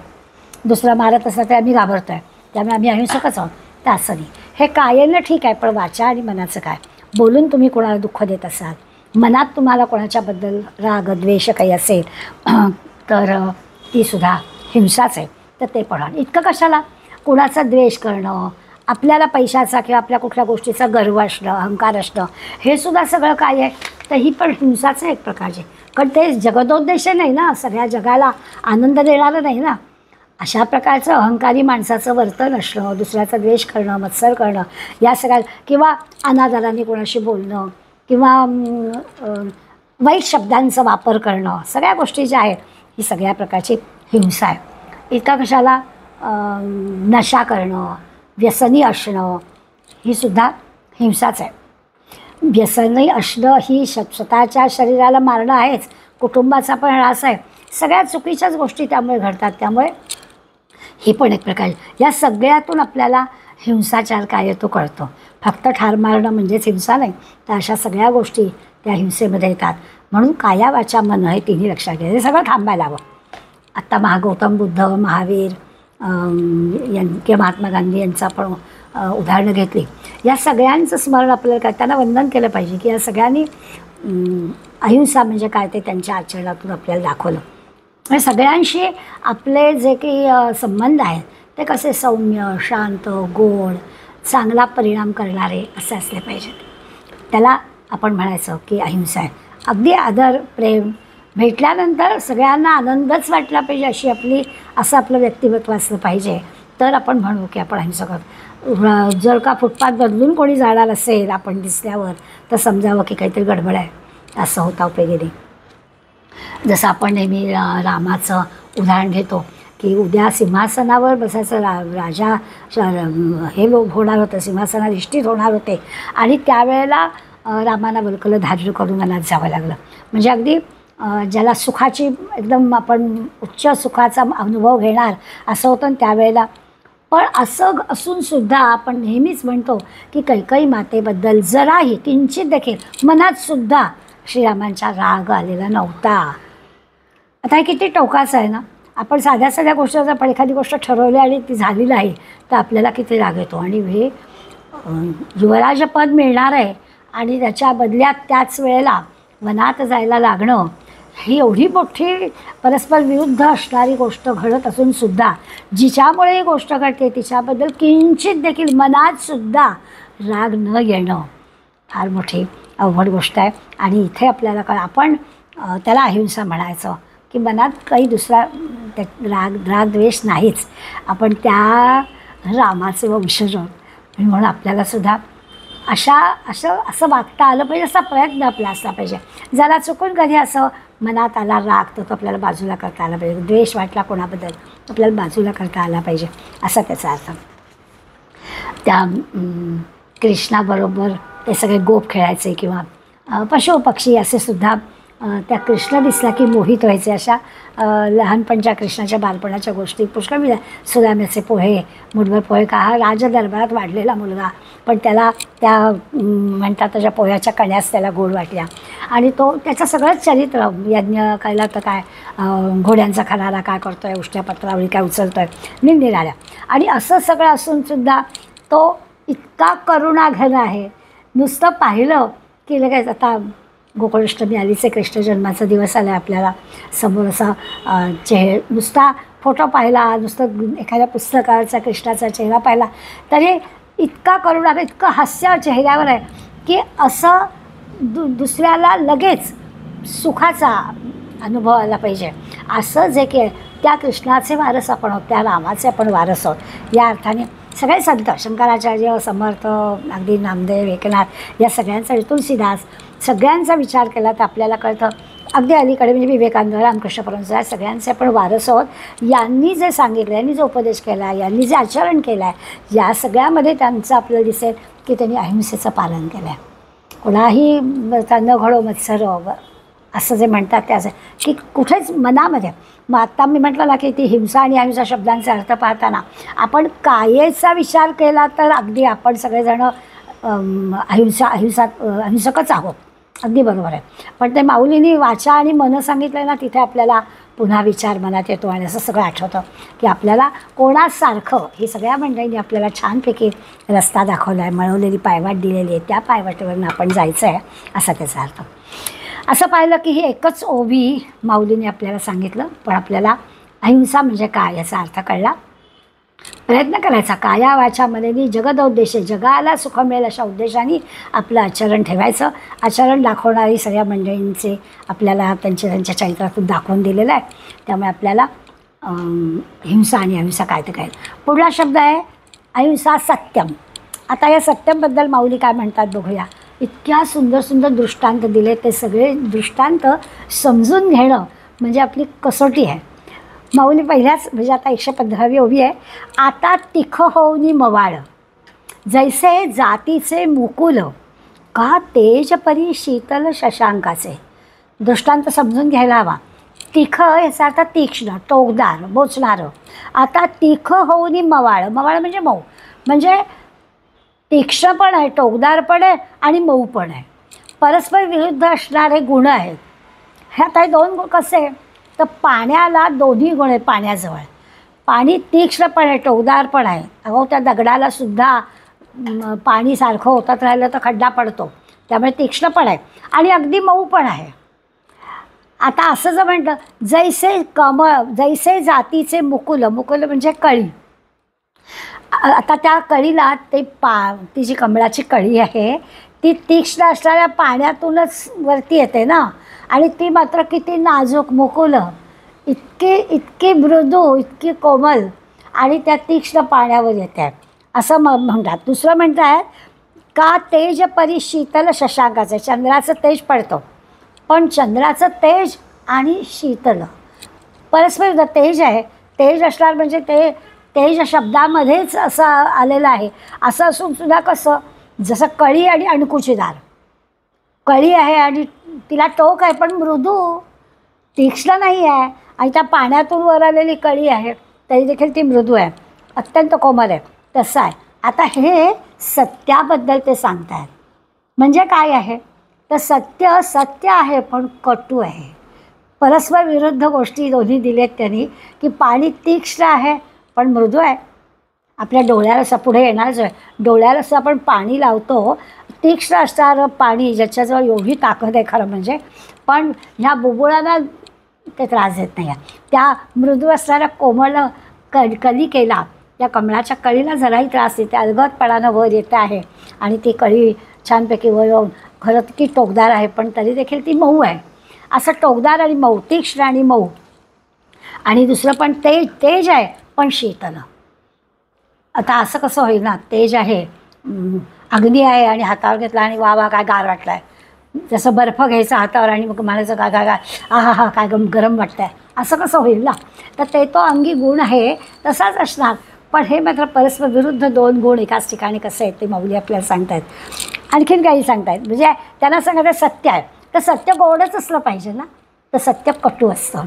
दुसरा मारत असला तरी आम्ही घाबरतो आहे, त्यामुळे आम्ही अहिंसकच आहोत. तर असं नाही. हे कायेनं ठीक आहे, पण वाचा आणि मनाचं काय, बोलून तुम्ही कोणाला दुःख देत असाल, मनात तुम्हाला कोणाच्याबद्दल राग द्वेष काही असेल तर तीसुद्धा हिंसाच आहे. तर ते पण इतकं कशाला कुणाचा द्वेष करणं, आपल्याला पैशाचा किंवा आपल्या कुठल्या गोष्टीचा गर्व असणं, अहंकार असणं, हे सुद्धा सगळं काय आहे, तर ही पण हिंसाचं एक प्रकारचे. कारण ते जगदोद्देश नाही ना, सगळ्या जगाला आनंद देणारं नाही ना. अशा प्रकारचं अहंकारी माणसाचं वर्तन असणं, दुसऱ्याचा द्वेष करणं, मत्सर करणं, या सगळ्या, किंवा अनादराने कोणाशी बोलणं, किंवा वाईट शब्दांचा वापर करणं, सगळ्या गोष्टी ज्या आहेत ही सगळ्या प्रकारची हिंसा आहे. इतका कशाला नशा करणं, व्यसनी असणं, ही सुद्धा हिंसाच आहे. व्यसनी असणं ही स्वतःच्या शरीराला मारणं आहेच, कुटुंबाचा पण ह्रास आहे, सगळ्या चुकीच्याच गोष्टी त्यामुळे घडतात. त्यामुळे ही पण एक प्रकार. या सगळ्यातून आपल्याला हिंसाचार काय तो कळतो. फक्त ठार मारणं म्हणजेच हिंसा नाही, तर अशा सगळ्या गोष्टी त्या हिंसेमध्ये येतात. म्हणून काया वाचा मन हे तिन्ही लक्षात घ्या, हे सगळं थांबायला हवं. आत्ता गौतम बुद्ध, महावीर किंवा महात्मा गांधी यांचं आपण उदाहरणं घेतली, या सगळ्यांचं स्मरण आपल्याला करताना वंदन केलं पाहिजे की या सगळ्यांनी अहिंसा म्हणजे काय ते त्यांच्या आचरणातून आपल्याला दाखवलं. म्हणजे सगळ्यांशी आपले जे काही संबंध आहेत ते कसे सौम्य, शांत, गोड, चांगला परिणाम करणारे असे असले पाहिजेत. त्याला आपण म्हणायचं की अहिंसा आहे. अगदी आदर, प्रेम भेटल्यानंतर सगळ्यांना आनंदच वाटला पाहिजे असं आपलं व्यक्तिमत्व असलं पाहिजे, तर आपण म्हणू की आपण अहिंसक आहोत. जर का फुटपाथ बदलून कोणी जाणार असेल आपण दिसल्यावर, तर समजावं की काहीतरी गडबड आहे, असं होता उपयोगी नाही. जसं आपण नेहमी रामाचं उदाहरण घेतो की उद्या सिंहासनावर बसायचं राजा हे होणार होतं, सिंहासनाधिष्ठित होणार होते, आणि त्यावेळेला रामाला वल्कलं धार्य करून मनात जावं लागलं. म्हणजे अगदी ज्याला सुखाची एकदम आपण उच्च सुखाचा अनुभव घेणार असं होतं त्यावेळेला. पण असं असूनसुद्धा आपण नेहमीच म्हणतो की कैकेयी मातेबद्दल जराही किंचित देखील मनातसुद्धा श्रीरामांचा राग आलेला नव्हता. आता हे किती टोकाचं आहे ना. आपण साध्या साध्या गोष्टीवर आपण एखादी गोष्ट ठरवली आणि ती झाली नाही तर आपल्याला किती राग येतो. आणि हे युवराजपद मिळणार आहे आणि त्याच्या बदल्यात त्याच वेळेला वनात जायला लागणं, ही एवढी मोठी परस्पर विरुद्ध असणारी गोष्ट घडत असूनसुद्धा जिच्यामुळे ही गोष्ट घडते तिच्याबद्दल किंचित देखील मनातसुद्धा राग न येणं फार मोठी अवघड गोष्ट आहे. आणि इथे आपल्याला आपण त्याला अहिंसा म्हणायचं की मनात काही दुसरा राग द्वेष नाहीच. आपण त्या रामाचे वंशज आहोत, म्हणून आपल्यालासुद्धा असं वागता आलं पाहिजे, असा प्रयत्न आपला असला पाहिजे. ज्याला चुकून कधी असं मनात आला राग तर तो आपल्याला बाजूला करता आला पाहिजे. द्वेष वाटला कोणाबद्दल आपल्याला बाजूला करता आला पाहिजे, असा त्याचा अर्थ. त्या कृष्णाबरोबर ते सगळे गोप खेळायचे किंवा पशु पक्षी असे सुद्धा त्या कृष्ण दिसला की मोहित व्हायचे. अशा लहानपणच्या कृष्णाच्या बालपणाच्या गोष्टी पुष्कळ मिळाल्या. सुदाम्याचे पोहे, मुठभर पोहे का, हा राजदरबारात वाढलेला मुलगा, पण त्याला त्या म्हणतात त्याच्या पोह्याच्या कण्यास त्याला गोड वाटल्या. आणि तो त्याचं सगळंच चरित्र, यज्ञ केला तर काय, घोड्यांचा खरारा काय करतो आहे, उष्ट्या पत्रावळी काय उचलतो आहे, निरनिराळ्या. आणि असं सगळं असूनसुद्धा तो इतका करुणाघन आहे. नुसतं पाहिलं की लगेच आता गोकुळाष्टमी आलीच आहे, कृष्ण जन्माचा दिवस आला आहे आपल्याला समोर. असा नुसता फोटो पाहिला, नुसतं एखाद्या पुस्तकाचा कृष्णाचा चेहरा पाहिला तरी इतका करुणा, इतकं हास्य चेहऱ्यावर आहे की असं दुसऱ्याला लगेच सुखाचा अनुभव आला पाहिजे. असं जे की त्या कृष्णाचे वारस आपण आहोत, त्या रामाचे आपण वारस आहोत. या अर्थाने सगळे संत शंकराचार्य, समर्थ, अगदी नामदेव, एकनाथ, या सगळ्यांचा, तुलसीदास, सगळ्यांचा विचार केला तर आपल्याला कळतं अगदी अलीकडे म्हणजे विवेकानंद, रामकृष्ण परमहंस, या सगळ्यांचे आपण वारस आहोत. यांनी जे सांगितलं, यांनी जो उपदेश केला, यांनी जे आचरण केलं आहे, या सगळ्यामध्ये त्यांचं आपल्याला दिसेल की त्यांनी अहिंसेचं पालन केलं आहे. कोणाही न घडो मत्सर असं जे म्हणतात त्याचं की कुठेच मनामध्ये. मग आत्ता मी म्हटलं ना की ती हिंसा आणि अहिंसा शब्दांचे अर्थ पाहताना आपण कायेचा विचार केला तर अगदी आपण सगळेजणं अहिंसकच आहोत, अगदी बरोबर आहे. पण ते माऊलींनी वाचा आणि मन सांगितलं ना, तिथे आपल्याला पुन्हा विचार मनात येतो आणि असं सगळं आठवतं की आपल्याला कोणासारखं ही सगळ्या मंडळींनी आपल्याला छानपैकी रस्ता दाखवला आहे, मिळवलेली पायवाट दिलेली आहे, त्या पायवाटेवरून आपण जायचं आहे असा त्याचा अर्थ. असं पाहिलं की ही एकच ओवी माऊलीने आपल्याला सांगितलं, पण आपल्याला अहिंसा म्हणजे काय याचा अर्थ कळला. प्रयत्न करायचा काया वाचा मनेनी जगदोद्देशे, जगाला सुख मिळेल अशा उद्देशाने आपलं आचरण ठेवायचं. आचरण दाखवणारी सगळ्या मंडळींचे आपल्याला त्यांच्या चरित्रातून दाखवून दिलेलं आहे. त्यामुळे आपल्याला हिंसा आणि अहिंसा काय ते काय. पुढला शब्द आहे अहिंसा सत्यम. आता या सत्यमबद्दल माऊली काय म्हणतात बघूया. इतक्या सुंदर सुंदर दृष्टांत दिले, ते सगळे दृष्टांत समजून घेणं म्हणजे आपली कसोटी आहे. माऊली पहिल्याच म्हणजे आता 115वी ओवी आहे. आता तिख होऊनी मवाळ, जैसे जातीचे मुकुल, का तेज परी शीतल शशांकाचे. दृष्टांत समजून घ्यायला हवा. तिख याचा अर्थ तीक्ष्ण, टोकदार, बोचणारं. आता तिख होऊनी मवाळ, मवाळ म्हणजे मऊ, म्हणजे तीक्ष्ण पण आहे, टोकदार पण आहे आणि मऊ पण आहे. परस्पर विरुद्ध असणारे गुण आहेत. ह्यात आहे दोन गुण कसे तर पाण्याला दोन्ही गुण आहेत. पाण्याजवळ पाणी तीक्ष्ण पण आहे, टोकदार पण आहे. अहो त्या दगडाला सुद्धा पाणी सारखं होतात राहिलं तर खड्डा पडतो, त्यामुळे तीक्ष्ण पण आहे आणि अगदी मऊ पण आहे. आता असं जर म्हटलं जैसे जैसे जातीचे मुकुल, मुकुल म्हणजे कळी. आता त्या कळीला ती जी कमळाची कळी आहे ती तीक्ष्ण असणाऱ्या पाण्यातूनच वरती येते ना, आणि ती मात्र किती नाजूक, मुकुलं इतकी मृदू, इतकी कोमल आणि त्या तीक्ष्ण पाण्यावर येते असं म्हणतात. दुसरं म्हणतात का तेज परी शीतल शशांकाचं, चंद्राचं तेज पडतं, पण चंद्राचं तेज आणि शीतल परस्पर तेज आहे. तेज असणार म्हणजे ते तेज शब्दामध्येच असं आलेलं आहे. असं असून सुद्धा कसं, जसं कळी आणि अणकुची दार. कळी आहे आणि तिला टोक आहे पण मृदू, तीक्ष्ण नाही आहे, आणि त्या पाण्यातून वर आलेली कळी आहे तरी देखील ती मृदू आहे, अत्यंत कोमल आहे. तसं आहे. आता हे सत्याबद्दल ते सांगत आहेत. म्हणजे काय आहे तर सत्य सत्य आहे पण कटू आहे. परस्पर विरुद्ध गोष्टी दोन्ही दिलेत त्यांनी की पाणी तीक्ष्ण आहे पण मृदू आहे. आपल्या डोळ्याला असं पुढे येणारच आहे. डोळ्याला असं आपण पाणी लावतो, तीक्ष्ण असणारं पाणी ज्याच्याजवळ एवढी ताकद आहे खरं म्हणजे, पण ह्या बुबुळांना ते त्रास देत नाही आहे. त्या मृदू असणाऱ्या कोमल कलिकेला, त्या कमळाच्या कळीला जराही त्रास देते, अलगदपणानं वर येतं आहे आणि ती कळी छानपैकी वर येऊन खरं ती टोकदार आहे पण तरी देखील ती मऊ आहे. असं टोकदार आणि मऊ, तीक्ष्ण आणि मऊ. आणि दुसरं पण तेज आहे पण शीतल. आता असं कसं होईल ना, तेज आहे, अग्नी आहे आणि हातावर घेतला आणि वा वा काय गार वाटलं आहे, जसं बर्फ घ्यायचा हातावर आणि मग म्हणायचं काय काय काय हा हा काय गरम वाटतं आहे, असं कसं होईल ना. तर ते तो अंगी गुण आहे तसाच असणार, पण हे मात्र परस्पर विरुद्ध दोन गुण एकाच ठिकाणी कसं आहे ते माऊली आपल्याला सांगतायत. आणखीन काही सांगतायत म्हणजे त्यांना सांगायचं सत्य आहे तर सत्य गोडच असलं पाहिजे ना, तर सत्य कटू असतं.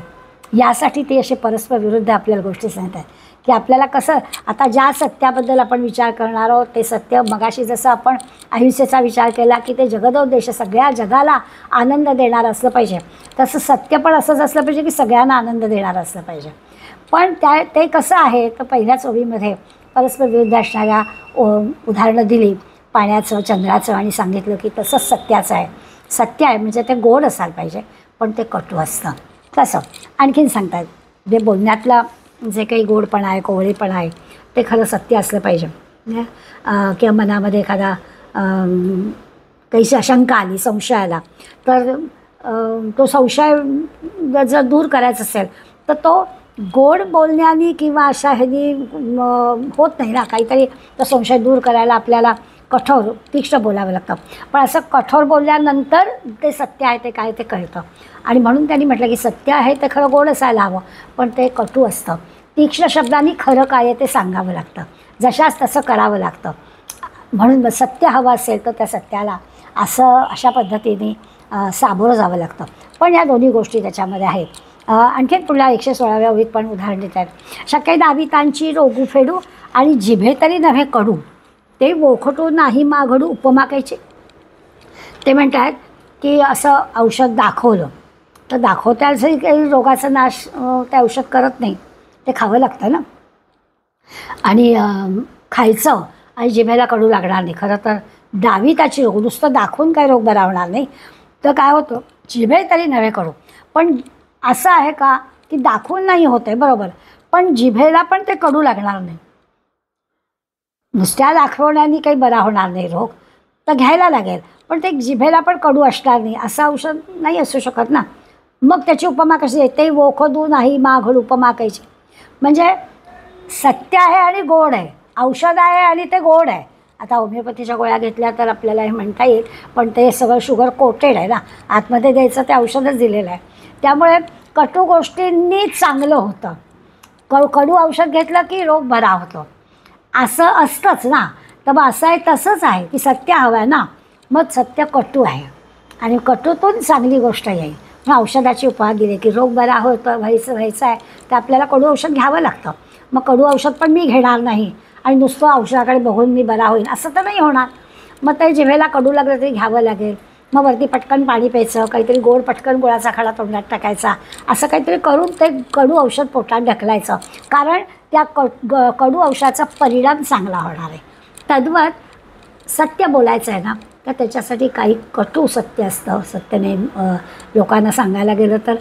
यासाठी ते असे परस्पर विरुद्ध आपल्याला गोष्टी सांगतात की आपल्याला कसं, आता ज्या सत्याबद्दल आपण विचार करणार आहोत ते सत्य मगाशी जसं आपण अहिंसेचा विचार केला की ते जगदोद्देश सगळ्या जगाला आनंद देणारं असलं पाहिजे, तसं सत्य पण असंच असलं पाहिजे की सगळ्यांना आनंद देणारं असलं पाहिजे. पण ते कसं आहे तर पहिल्याच ओवीमध्ये परस्पर विरुद्ध असणाऱ्या उदाहरणं दिली, पाण्याचं, चंद्राचं, आणि सांगितलं की तसंच सत्याचं आहे. सत्य आहे म्हणजे ते गोड असायला पाहिजे पण ते कटू असतं. कसं आणखीन सांगतात, जे बोलण्यातला जे काही गोडपणा आहे, कोवळेपणा आहे ते खरं सत्य असलं पाहिजे. किंवा मनामध्ये एखादा काही शंका आली, संशय आला, तर तो संशय जर दूर करायचा असेल तर तो गोड बोलण्याने किंवा अशा ह्यानी होत नाही ना, काहीतरी तो संशय दूर करायला आपल्याला कठोर तीक्ष्ण बोलावं लागतं. पण असं कठोर बोलल्यानंतर ते सत्य आहे ते काय ते कळतं. आणि म्हणून त्यांनी म्हटलं की सत्य आहे ते खरं गोड असायला हवं, पण ते कटू असतं. तीक्ष्ण शब्दांनी खरं काय आहे ते सांगावं लागतं, जशास तसं करावं लागतं. म्हणून सत्य हवं असेल तर त्या सत्याला अशा पद्धतीने सामोरं जावं लागतं. पण या दोन्ही गोष्टी त्याच्यामध्ये आहेत. आणखीन पुढल्या 116व्या ओळीत पण उदाहरण देत आहेत. शक्य दावितांची रोगू फेडू आणि जिभे तरी नव्हे कडू, ते वोखटू नाही माघडू उपमा कायची. ते म्हणतात की असं औषध दाखवलं तर दाखवत्याचंही काही रोगाचा नाश ते औषध करत नाही, ते खावं लागतं ना. आणि खायचं आणि जिभेला कडू लागणार नाही. खरं तर दाविताची रोग नुसतं दाखवून काही रोग बरा होणार नाही. तर काय होतं, जिभे तरी नव्हे कडू. पण असं आहे का की दाखवून नाही होते बरोबर, पण जिभेला पण ते कडू लागणार नाही. नुसत्या दाखवण्याने काही बरा होणार नाही रोग, तर घ्यायला लागेल, पण ते जिभेला पण कडू असणार नाही असं औषध नाही असू शकत ना. मग त्याची उपमा कशी आहे, ते वोखदू नाही माघड उपमा कायची. म्हणजे सत्य आहे आणि गोड आहे, औषध आहे आणि ते गोड आहे. आता होमिओपॅथीच्या गोळ्या घेतल्या तर आपल्याला हे म्हणता येईल, पण ते सगळं शुगर कोटेड आहे ना, आतमध्ये द्यायचं ते औषधच दिलेलं आहे. त्यामुळे कटू गोष्टींनी चांगलं होतं. कडू औषध घेतलं की रोग बरा होतो असं असतंच ना. तर मग असं आहे तसंच आहे की सत्य हवं आहे ना, मग सत्य कटू आहे आणि कटूतून चांगली गोष्ट येईल. मग औषधाची उपमा दिली की रोग बरा व्हायचं आहे तर आपल्याला कडू औषध घ्यावं लागतं. मग कडू औषध पण मी घेणार नाही आणि नुसतं औषधाकडे बघून मी बरा होईल असं तर नाही होणार. मग ते जिभेला कडू लागलं तरी घ्यावं लागेल. मग वरती पटकन पाणी प्यायचं, काहीतरी गोड पटकन गुळाचा खडा तोंडात टाकायचा, असं काहीतरी करून ते कडू औषध पोटात ढकलायचं. कारण त्या कडू औषधाचा परिणाम चांगला होणार आहे. तद्वत सत्य बोलायचं आहे ना, तर त्याच्यासाठी काही कटू सत्य असतं. सत्याने लोकांना सांगायला गेलं तर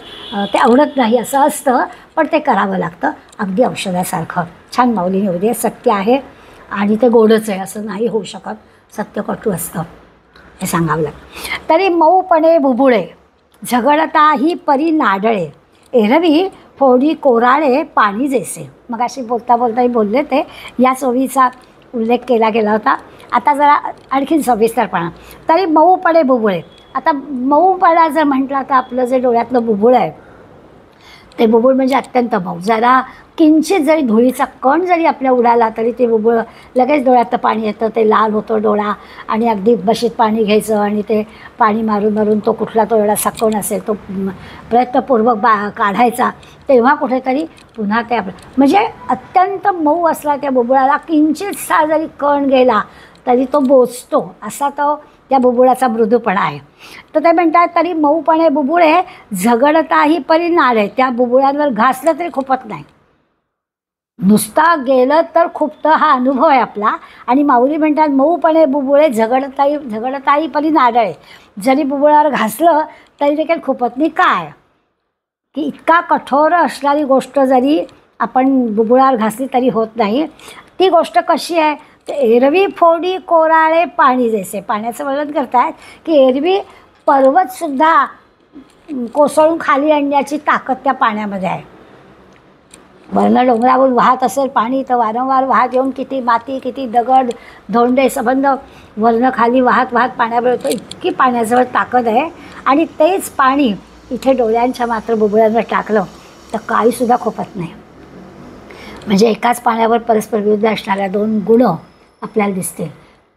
ते आवडत नाही असं असतं, पण ते करावं लागतं अगदी औषधासारखं. छान माऊलीने उद्या सत्य आहे आणि ते गोडच आहे असं नाही होऊ शकत, सत्य कटू असतं हे सांगावं लागतं. तरी मऊपणे बुबुळे झगडता ही परी नाडळे, एरवी फोडी कोराळे पाणी जैसे. मग अशी बोलता बोलताही बोलले ते, या ओळीचा उल्लेख केला गेला होता. आता जरा आणखीन सविस्तरपणा. तरी मऊपणे बुबुळे. आता मऊपणा जर म्हटलं तर आपलं जे डोळ्यातलं बुबुळ आहे ते बुबुळ म्हणजे अत्यंत मऊ. जरा किंचित जरी धुळीचा कण जरी आपल्या उडाला तरी ते बुबुळ लगेच डोळ्यात पाणी येतं, ते लाल होतो डोळा आणि अगदी बशीत पाणी घ्यायचं आणि ते पाणी मारून मारून तो कुठला तो एवढा कण असेल तो प्रयत्नपूर्वक काढायचा, तेव्हा कुठेतरी पुन्हा ते म्हणजे अत्यंत मऊ असला त्या बुबुळाला किंचितसा जरी कण गेला तरी तो बोचतो, असा तो त्या बुबुळाचा मृदूपणा आहे. तर ते म्हणतात तरी मऊपणे बुबुळे झगडताही परी नाडे. त्या बुबुळांवर घासलं तरी खुपत नाही, नुसता गेलं तर खुपतं हा अनुभव आहे आपला. आणि माऊली म्हणतात मऊपणे बुबुळे झगडताही परी नाडळे. जरी बुबुळावर घासलं तरी देखील खुपत नाही. काय की इतका कठोर असणारी गोष्ट जरी आपण बुबुळावर घासली तरी होत नाही. ती गोष्ट कशी आहे, एरवी फोडी कोराळे पाणी जैसे. पाण्याचं वर्णन करतात की एरवी पर्वतसुद्धा कोसळून खाली आणण्याची ताकद त्या पाण्यामध्ये आहे. वर्ण डोंगरावरून वाहत असेल पाणी तर वारंवार वाहत येऊन किती माती किती दगड धोंडे संबंध वर्ण खाली वाहत वाहत पाण्यावर येतो, इतकी पाण्याजवळ ताकद आहे. आणि तेच पाणी इथे डोळ्यांच्या मात्र बुबुळ्यांवर टाकलं तर काहीसुद्धा खोपत नाही. म्हणजे एकाच पाण्यावर परस्पर विरुद्ध असणाऱ्या दोन गुण आपल्याला दिसतील.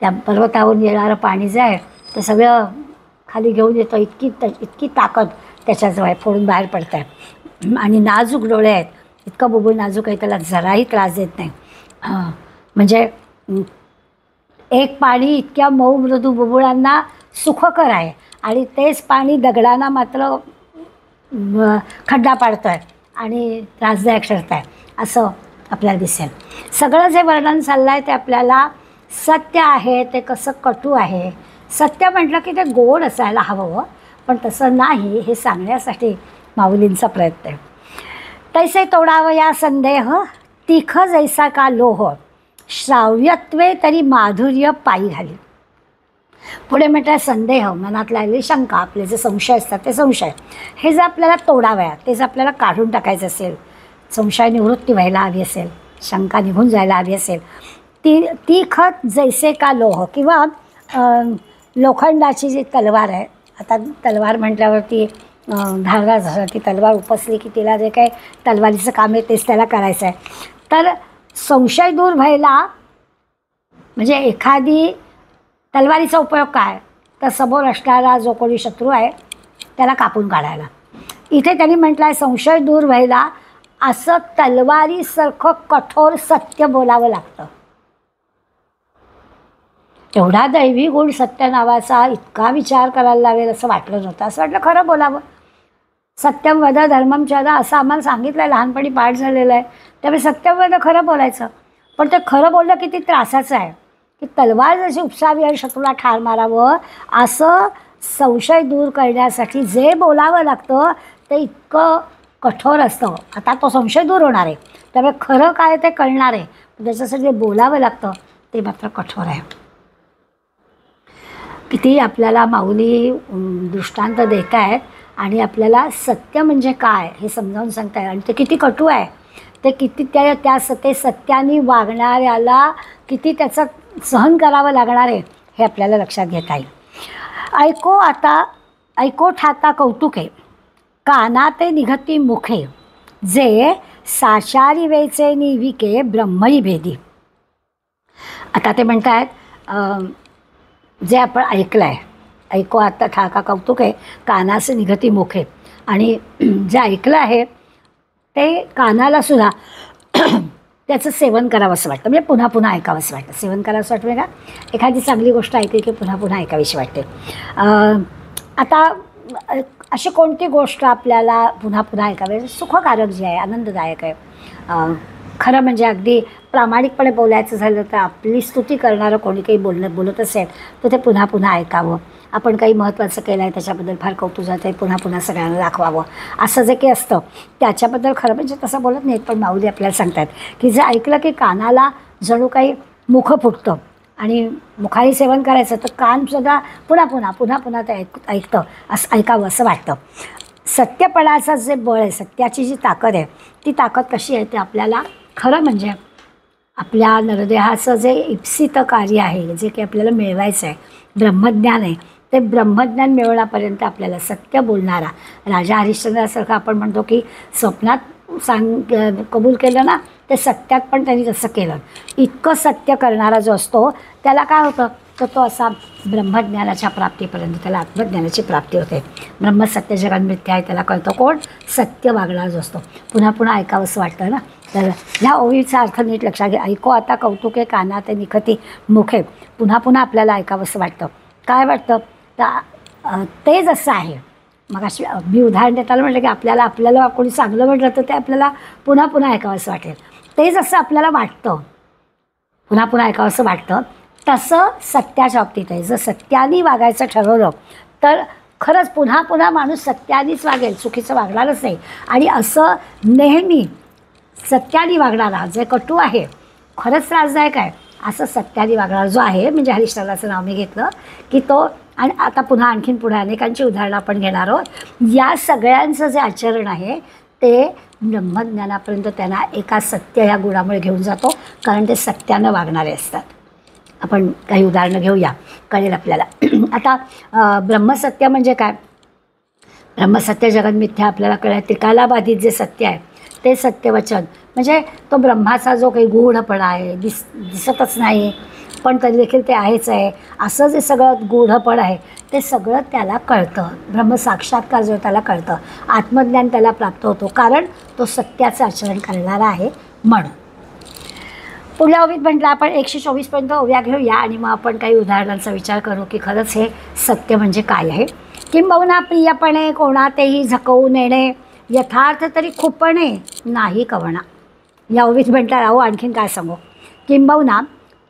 त्या पर्वतावरून येणारं पाणी जे आहे ते सगळं खाली घेऊन येतं, इतकी ताकद त्याच्याजवळ आहे, फोडून बाहेर पडत आहे. आणि नाजूक डोळे आहेत, इतका बुबुळ नाजूक आहे त्याला जराही त्रास देत नाही. म्हणजे एक पाणी इतक्या मऊ मृदू बुबुळांना सुखकर आहे आणि तेच पाणी दगडांना मात्र खड्डा पाडतं आहे आणि त्रासदायक ठरतं आहे असं आपल्याला दिसेल. सगळं जे वर्णन चाललं आहे ते आपल्याला सत्य आहे ते कसं कटू आहे. सत्य म्हटलं की ते गोड असायला हवं, पण तसं नाही हे सांगण्यासाठी माऊलींचा प्रयत्न आहे. तैसे तोडावं या संदेह, तिख जैसा का लोह, श्राव्यत्वे तरी माधुर्य पायी घाली. पुढे म्हटलं संदेह, मनातला आलेली शंका, आपले जे संशय असतात ते संशय, हे जर आपल्याला तोडाव्या, ते जर आपल्याला काढून टाकायचं असेल, संशय निवृत्ती व्हायला हवी असेल, शंका निघून जायला हवी असेल, ती खत जैसे का लोह किंवा लोखंडाची जी तलवार आहे, आता तलवार म्हटल्यावरती धारदार झालं, ती तलवार उपसली की तिला जे काही तलवारीचं काम आहे तेच त्याला करायचं आहे. तर संशय दूर व्हायला म्हणजे एखादी तलवारीचा उपयोग काय, तर समोर असणारा जो कोणी शत्रू आहे त्याला कापून काढायला. इथे त्यांनी म्हटलं आहे संशय दूर व्हायला असं तलवारीसारखं कठोर सत्य बोलावं लागतं. एवढा दैवी गुण सत्य नावाचा इतका विचार करायला लावेल असं वाटलं नव्हतं. असं वाटलं खरं बोलावं. सत्यम वद धर्मम चर असं आम्हाला सांगितलं आहे, लहानपणी पाठ झालेलं आहे. त्यामुळे सत्यम वद खरं बोलायचं. पण ते खरं बोललं किती त्रासाचं आहे की तलवार जशी उपसावी आणि शत्रूला ठार मारावं, असं संशय दूर करण्यासाठी जे बोलावं लागतं ते इतकं कठोर असतं. आता तो संशय दूर होणार आहे, त्यामुळे खरं काय ते कळणार आहे, त्याच्यासाठी जे बोलावं लागतं ते मात्र कठोर आहे. किती आपल्याला माऊली दृष्टांत देत आहेत आणि आपल्याला सत्य म्हणजे काय हे समजावून सांगत आहे. आणि ते किती कटू आहे, ते किती ते सत्याने वागणाऱ्याला किती त्याचं सहन करावं लागणार आहे हे आपल्याला लक्षात घेता येईल. ऐको ठाता कौतुके कानाते निघती मुखे जे साचारी वेचे निविके ब्रह्मई भेदी. आता ते म्हणत आहेत जे आपण ऐकलं आहे, ऐको आता ठाका कौतुक आहे कानासे निघती मुखे, आणि जे ऐकलं आहे ते कानाला सुद्धा त्याचं सेवन करावं असं वाटतं. म्हणजे पुन्हा पुन्हा ऐकावं असं वाटतं. सेवन करावं असं वाटतं का एखादी चांगली गोष्ट ऐकली की पुन्हा पुन्हा ऐकावीशी वाटते. आता अशी कोणती गोष्ट आपल्याला पुन्हा पुन्हा ऐकावी, सुखकारक जी आहे, आनंददायक आहे. खरं म्हणजे अगदी प्रामाणिकपणे बोलायचं झालं तर आपली स्तुती करणारं कोणी काही बोलत असेल तर ते पुन्हा पुन्हा ऐकावं. आपण काही महत्त्वाचं केलं आहे त्याच्याबद्दल फार कौतुक जातं आहे, पुन्हा पुन्हा सगळ्यांना दाखवावं असं जे काही असतं त्याच्याबद्दल खरं म्हणजे तसं बोलत नाहीत. पण माऊली आपल्याला सांगतात की जे ऐकलं की कानाला जणू काही मुख फुटतं आणि मुखाने सेवन करायचं तर कानसुद्धा पुन्हा ते ऐकतं असं ऐकावं असं वाटतं. सत्यपणाचं जे बळ आहे, सत्याची जी ताकद आहे, ती ताकद कशी आहे ते आपल्याला खरं म्हणजे आपल्या नरदेहाचं जे इप्सित कार्य आहे, जे काही आपल्याला मिळवायचं आहे, ब्रह्मज्ञान आहे, ते ब्रह्मज्ञान मिळवण्यापर्यंत आपल्याला सत्य बोलणारा राजा हरिश्चंद्रासारखं आपण म्हणतो की स्वप्नात कबूल केलं ना ते सत्यात पण त्यांनी तसं केलं. इतकं सत्य करणारा जो असतो त्याला काय होतं तर तो असा ब्रह्मज्ञानाच्या प्राप्तीपर्यंत त्याला आत्मज्ञानाची प्राप्ती होते. ब्रह्मसत्य जगात मिथ्या आहे त्याला कळतं कोण, सत्य वागणारा जो असतो. पुन्हा पुन्हा ऐकावं असं वाटतं ना. तर ह्या ओळीचा अर्थ नीट लक्षात घ्या. ऐको आता कौतुके कानाते निखती मुखे. पुन्हा पुन्हा आपल्याला ऐकावं असं वाटतं. काय वाटतं तर ते जसं आहे. मग अशी मी उदाहरण देताना म्हटलं की आपल्याला कोणी चांगलं म्हटलं तर ते आपल्याला पुन्हा पुन्हा ऐकावं असं वाटेल. ते जसं आपल्याला वाटतं पुन्हा पुन्हा ऐकावं असं वाटतं तसं सत्याच्या बाबतीत आहे. जर सत्याने वागायचं ठरवलं तर खरंच पुन्हा पुन्हा माणूस सत्यानेच वागेल, चुकीचं वागणारच नाही. आणि असं नेहमी सत्याने वागणारा जे कटू आहे, खरंच त्रासदायक आहे, असं सत्याने वागणारा जो आहे म्हणजे हरिश्चंद्राचं नाव मी घेतलं की तो. आणि आता आणखीन पुढे अनेकांची उदाहरणं आपण घेणार आहोत. या सगळ्यांचं जे आचरण आहे ते ब्रह्मज्ञानापर्यंत त्यांना एका सत्य ह्या गुणामुळे घेऊन जातो, कारण ते सत्यानं वागणारे असतात. आपण काही उदाहरणं घेऊया, कळेल आपल्याला. आता ब्रह्मसत्य म्हणजे काय, ब्रह्मसत्य जगत मिथ्या आपल्याला कळेल. त्रिकालाबाधित जे सत्य आहे ते सत्यवचन म्हणजे तो ब्रह्माचा जो काही गूढपणा आहे, दिसतच नाही पण तरी देखील ते आहेच आहे, असं जे सगळं गूढपण आहे ते सगळं त्याला कळतं. ब्रह्मसाक्षात्कार जो त्याला कळतं, आत्मज्ञान त्याला प्राप्त होतो, कारण तो सत्याचं आचरण करणारा आहे म्हणून. पुढल्या ओवीत म्हटलं आपण 124पर्यंत ओव्या घेऊया आणि मग आपण काही उदाहरणांचा विचार करू की खरंच हे सत्य म्हणजे काय आहे. किंबहुना प्रियपणे कोणातेही झकवून येणे, यथार्थ तरी खुपणे नाही कवणा. या ओवीत म्हटलं राहू आणखीन काय सांगू. किंबहुना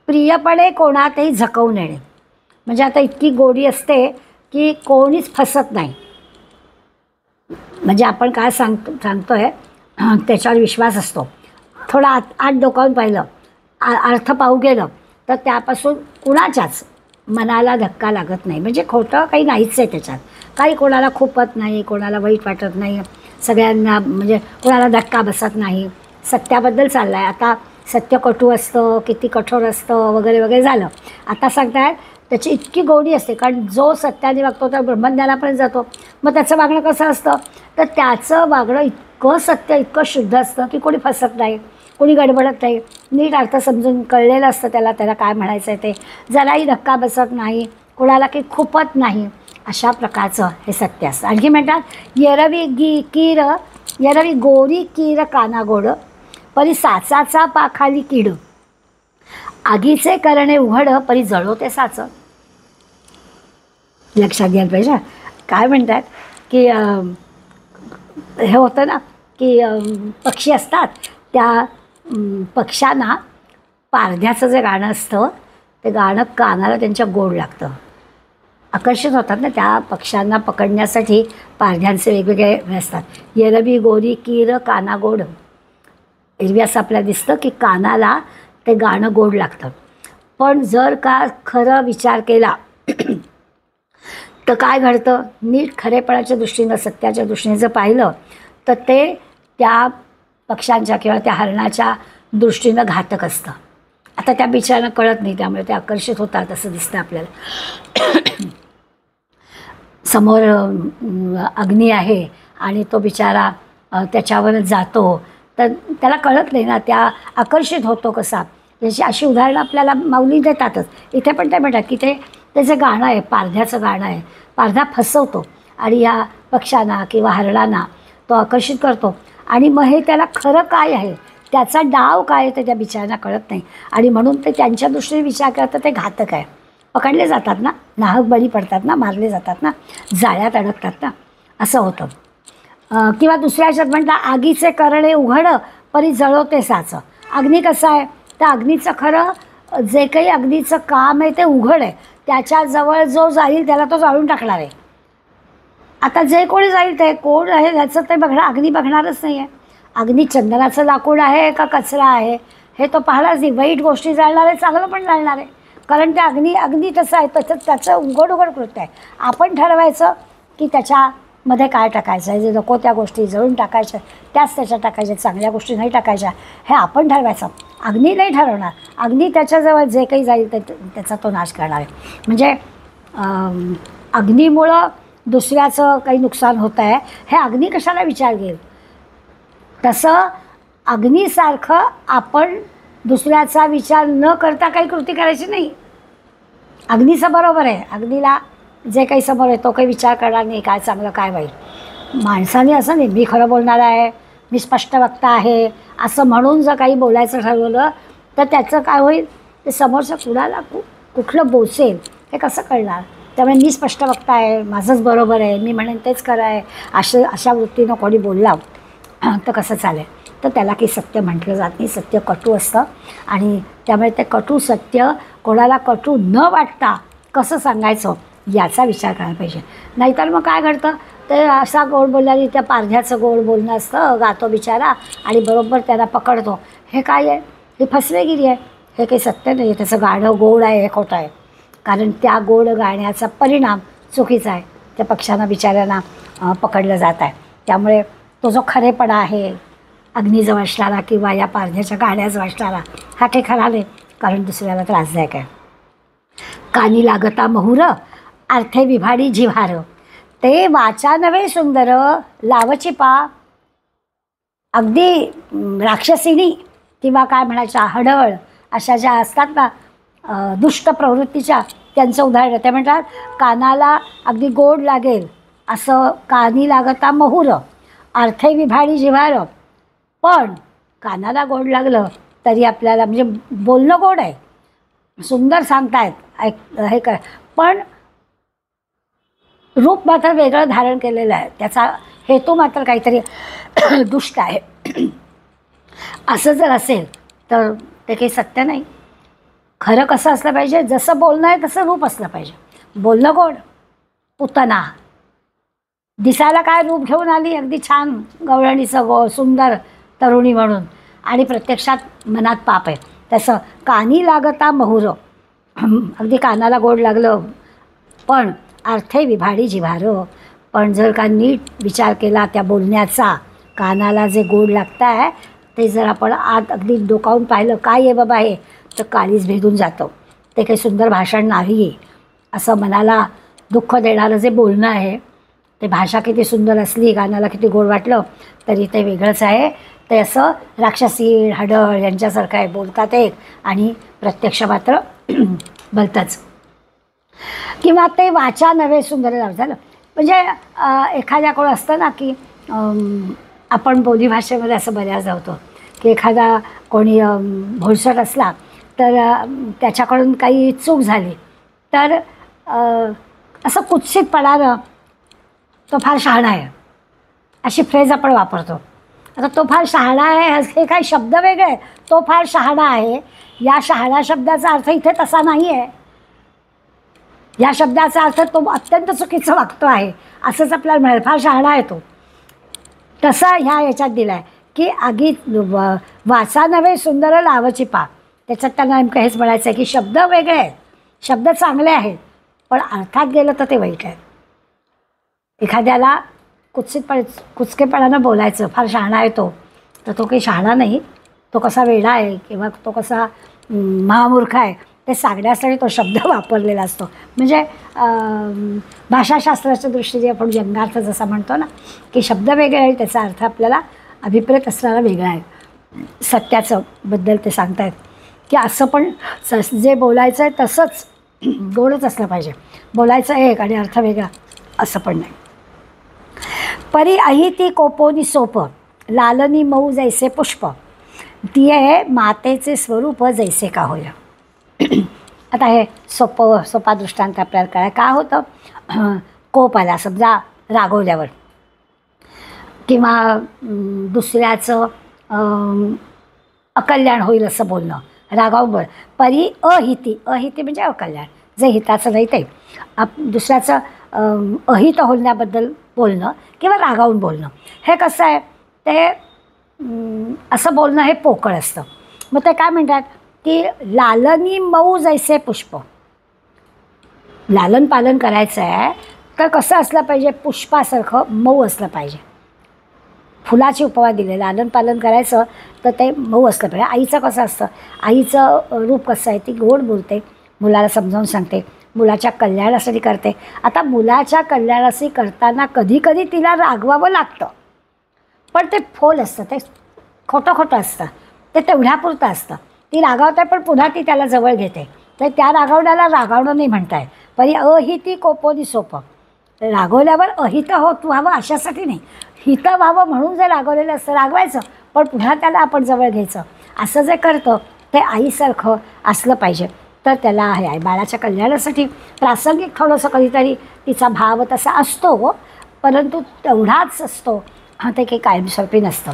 प्रियपणे कोणातही झकवून येणे म्हणजे आता इतकी गोडी असते की कोणीच फसत नाही. म्हणजे आपण काय सांगतोय त्याच्यावर विश्वास असतो. थोडा आत डोकावून पाहिलं, अर्थ पाहू गेलं तर त्यापासून कुणाच्याच मनाला धक्का लागत नाही. म्हणजे खोटं काही नाहीच आहे त्याच्यात. काही कोणाला खुपत नाही, कोणाला वाईट वाटत नाही, सगळ्यांना म्हणजे कोणाला धक्का बसत नाही. सत्याबद्दल चाललं आहे. आता सत्य कटू असतं, किती कठोर असतं वगैरे वगैरे झालं. आता सांगतायत त्याची इतकी गोडी असते, कारण जो सत्याने वागतो तर ब्रह्मज्ञानापर्यंत जातो. मग त्याचं वागणं कसं असतं, तर त्याचं वागणं इतकं सत्य, इतकं शुद्ध असतं की कोणी फसत नाही, कोणी गडबडत नाही. नीट अर्थ समजून कळलेलं असतं त्याला काय म्हणायचं आहे ते. जराही धक्का बसत नाही, कोणाला काही खुपत नाही. अशा प्रकारचं हे सत्य असतं. आणखी म्हणतात यरवी गोरी कीर काना गोड, परी साचाचा पाखाली कीड, आगीचे करणे उघड परी जळवते साच. लक्षात घ्यायला पाहिजे. काय म्हणतात की हे होतं ना की पक्षी असतात, त्या पक्ष्यांना पारध्याचं जे गाणं असतं ते गाणं कानाला त्यांच्या गोड लागतं. आकर्षित होतात ना त्या पक्ष्यांना पकडण्यासाठी. पारध्यांचे वेगवेगळे हे असतात. यरवी गोरी कीर काना गोड, एरवी असं आपल्याला दिसतं की कानाला ते गाणं गोड लागतं. पण जर का खरं विचार केला तर काय घडतं, नीट खरेपणाच्या दृष्टीनं, सत्याच्या दृष्टीने जर पाहिलं तर ते त्या पक्ष्यांच्या किंवा त्या हरणाच्या दृष्टीनं घातक असतं. आता त्या बिचाऱ्यांना कळत नाही, त्यामुळे ते आकर्षित होतात असं दिसतं आपल्याला. समोर अग्नी आहे आणि तो बिचारा त्याच्यावरच जातो, तर त्याला कळत नाही ना, त्या आकर्षित होतो कसा. त्याची अशी उदाहरणं आपल्याला माऊली देतातच. इथे पण ते म्हणतात की त्याचं गाणं आहे, पारध्याचं गाणं आहे. पारधा फसवतो आणि या पक्ष्यांना किंवा हरणांना तो आकर्षित करतो. आणि मग हे त्याला खरं काय आहे, त्याचा डाव काय आहे ते त्या बिचाऱ्यांना कळत नाही. आणि म्हणून ते त्यांच्या दृष्टीने विचार करतात ते घातक आहे. पकडले जातात ना, नाहक बळी पडतात ना, मारले जातात ना, जाळ्यात अडकतात ना, असं होतं. किंवा दुसऱ्या शब्द म्हणतात आगीचे करणे उघड परी जळवते साच. अग्नी कसं आहे, तर अग्नीचं खरं जे काही अग्नीचं काम आहे ते उघड आहे. त्याच्याजवळ जो जाईल त्याला तो जाळून टाकणार आहे. आता जे कोणी जाईल ते कोण आहे ह्याचं ते बघणार, अग्नी बघणारच नाही आहे. अग्नी चंदनाचं लाकूड आहे का कचरा आहे हे तो पाहणारच नाही. वाईट गोष्टी जाळणार आहे, चांगलं पण जाळणार आहे. कारण ते अग्नी तसं आहे, त्याचं उघड कृत्य आहे. आपण ठरवायचं की त्याच्यामध्ये काय टाकायचं आहे. जे नको त्या गोष्टी जळून टाकायच्या त्याच त्याच्यात टाकायच्या, चांगल्या गोष्टी नाही टाकायच्या, हे आपण ठरवायचं. अग्नी नाही ठरवणार. अग्नी त्याच्याजवळ जे काही जाईल त्याचा तो नाश करणार आहे. म्हणजे अग्नीमुळं दुसऱ्याचं काही नुकसान होतं आहे हे अग्नी कशाला विचार घेईल. तसं अग्नीसारखं आपण दुसऱ्याचा विचार न करता काही कृती करायची नाही. अग्नीचं बरोबर आहे, अग्नीला जे काही समोर आहे तो काही विचार करणार नाही काय चांगलं काय वाईट. माणसाने असं नाही, मी खरं बोलणार आहे, मी स्पष्ट वक्ता आहे असं म्हणून जर काही बोलायचं ठरवलं तर त्याचं काय होईल, ते समोरचं कुणाला कुठलं बोचेल हे कसं कळणार. त्यामुळे मी स्पष्ट वक्ता आहे, माझंच बरोबर आहे, मी म्हणेन तेच खरं आहे, अशा वृत्तीनं कोणी बोलला तर कसं चालेल. तर त्याला काही सत्य म्हटलं जात नाही. सत्य कटू असतं आणि त्यामुळे ते कटू सत्य कोणाला कटू न वाटता कसं सांगायचं याचा विचार करायला पाहिजे. नाहीतर मग काय घडतं, ते असा गोड बोलल्याने त्या पारध्याचं गोड बोलणं असतं, गातो बिचारा आणि बरोबर त्याला पकडतो. हे काय आहे, ही फसवेगिरी आहे, हे काही सत्य नाही आहे. त्याचं गाणं गोड आहे हे खोटं आहे. कारण त्या गोड गाण्याचा परिणाम चुकीचा आहे. त्या पक्ष्यांना बिचाऱ्यांना पकडलं जात आहे. त्यामुळे तो जो खरेपणा आहे अग्नीजवळ असणारा किंवा या पारध्याच्या गाण्याजवळ असणारा हा काही खरा नाही, कारण दुसऱ्याला त्रासदायक आहे. कानी लागता महुर अर्थे विभाडी जिव्हार, ते वाचा नव्हे सुंदर लावची पा. अगदी राक्षसिनी किंवा काय म्हणायच्या हडळ अशा ज्या असतात ना दुष्ट प्रवृत्तीच्या, त्यांचं उदाहरण ते म्हणतात कानाला अगदी गोड लागेल असं कानी लागता महुर अर्थे विभाडी जिव्हार. पण कानाला गोड लागलं तरी आपल्याला म्हणजे बोलणं गोड आहे, सुंदर सांगतायत हे कर, पण रूप मात्र वेगळं धारण केलेलं आहे, त्याचा हेतू मात्र काहीतरी दुष्ट आहे. असं जर असेल तर ते काही सत्य नाही. खरं कसं असलं पाहिजे, जसं बोलणं आहे तसं रूप असलं पाहिजे. बोलणं गोड, पुतना दिसायला काय रूप घेऊन आली, अगदी छान गवळणीचं सुंदर तरुणी म्हणून, आणि प्रत्यक्षात मनात पाप आहे. तसं कानी लागता महुर अगदी कानाला गोड लागलं, पण अर्थे विभाडी जिव्हार. पण जर का नीट विचार केला त्या बोलण्याचा, कानाला जे गोड लागतं आहे ते जर आपण आत अगदी डोकावून पाहिलं, काय आहे बाबा हे, तर काळीज भेदून जातं. ते काही सुंदर भाषण नाही आहे. असं मनाला दुःख देणारं जे बोलणं आहे, ते भाषा किती सुंदर असली, कानाला किती गोड वाटलं तरी ते वेगळंच आहे. ते असं राक्षसी हडळ यांच्यासारखं आहे, बोलतात एक आणि प्रत्यक्ष मात्र भलतंच. किंवा ते वाचा नव्हे सुंदर झालं. म्हणजे एखाद्याकडं असतं ना की आपण बोलीभाषेमध्ये असं बऱ्याचदा होतं की एखादा कोणी भोळसट असला तर त्याच्याकडून काही चूक झाली तर असं कुत्सितपणानं तो फार शहाणा आहे अशी फ्रेज आपण वापरतो. आता तो फार शहाणा आहे हे काही शब्द वेगळे आहे, तो फार शहाणा आहे या शहाणा शब्दाचा अर्थ इथे तसा नाही आहे. या शब्दाचा अर्थ तो अत्यंत चुकीचं वागतो आहे असंच आपल्याला मिळेल. फार शहाणा आहे तो, तसा ह्या याच्यात दिला आहे की आगीत वाचा नव्हे सुंदर लावची पा. त्याच्यात त्यांना नेमकं हेच म्हणायचं आहे की शब्द वेगळे आहेत, शब्द चांगले आहेत, पण अर्थात गेलं तर ते वाईट आहे. एखाद्याला कुचकेपणानं बोलायचं, फार शहाणा आहे तो, तर तो काही शहाणा नाही, तो कसा वेडा आहे किंवा तो कसा महामूर्ख आहे ते सांगण्यासाठी तो शब्द वापरलेला असतो. म्हणजे भाषाशास्त्राच्या दृष्टीने आपण व्यंगार्थ जसा म्हणतो ना की शब्द वेगळे आहे, त्याचा अर्थ आपल्याला अभिप्रेत असणारा वेगळा आहे. सत्याचं बद्दल ते सांगतायत की असं पण जे बोलायचं आहे तसंच गोडच असलं पाहिजे, बोलायचं एक आणि अर्थ वेगळा असं पण नाही. परी अहिती कोपोनी सोप लालनी मऊ जैसे पुष्प दिये मातेचे स्वरूप जैसे का होय. आता हे सोपा दृष्टांत आपल्याला काय काय होतं. कोप आला समजा रागवल्यावर किंवा दुसऱ्याचं अकल्याण होईल असं बोलणं, रागावून बोल. परी अहिती, अहिती म्हणजे अकल्याण, जे हिताचं नाही ते दुसऱ्याचं अहित होण्याबद्दल बोलणं किंवा रागावून बोलणं. हे कसं आहे ते असं बोलणं हे पोकळ असतं. मग ते काय म्हणतात की लालनी मऊ जैसे पुष्प. लालन पालन करायचं आहे तर कसं असलं पाहिजे, पुष्पासारखं मऊ असलं पाहिजे. फुलाची उपमा दिली, लालन पालन करायचं तर ते मऊ असलं पाहिजे. आईचं कसं असतं, आईचं रूप कसं आहे, ती गोड बोलते, मुलाला समजावून सांगते, मुलाच्या कल्याणासाठी करते. आता मुलाच्या कल्याणासाठी करताना कधी कधी तिला रागवावं लागतं, पण ते फोल असतं, ते खोटं असतं, ते तेवढ्यापुरतं असतं. ती रागावते पण पुन्हा ती त्याला जवळ घेते, तर त्या रागावण्याला रागावणं नाही म्हणताय. परी अहिती कोपोनी सोपं, रागवल्यावर अहित होत व्हावं अशासाठी नाही, हित व्हावं म्हणून जर रागवलेलं असतं रागवायचं पण पुन्हा त्याला आपण जवळ घ्यायचं. असं जे करतं ते आईसारखं असलं पाहिजे. तर त्याला हे आहे बाळाच्या कल्याणासाठी प्रासंगिक थोडंसं कधीतरी तिचा भाव तसा असतो, परंतु तेवढाच असतो, ते काही कायमस्वरूपी नसतं.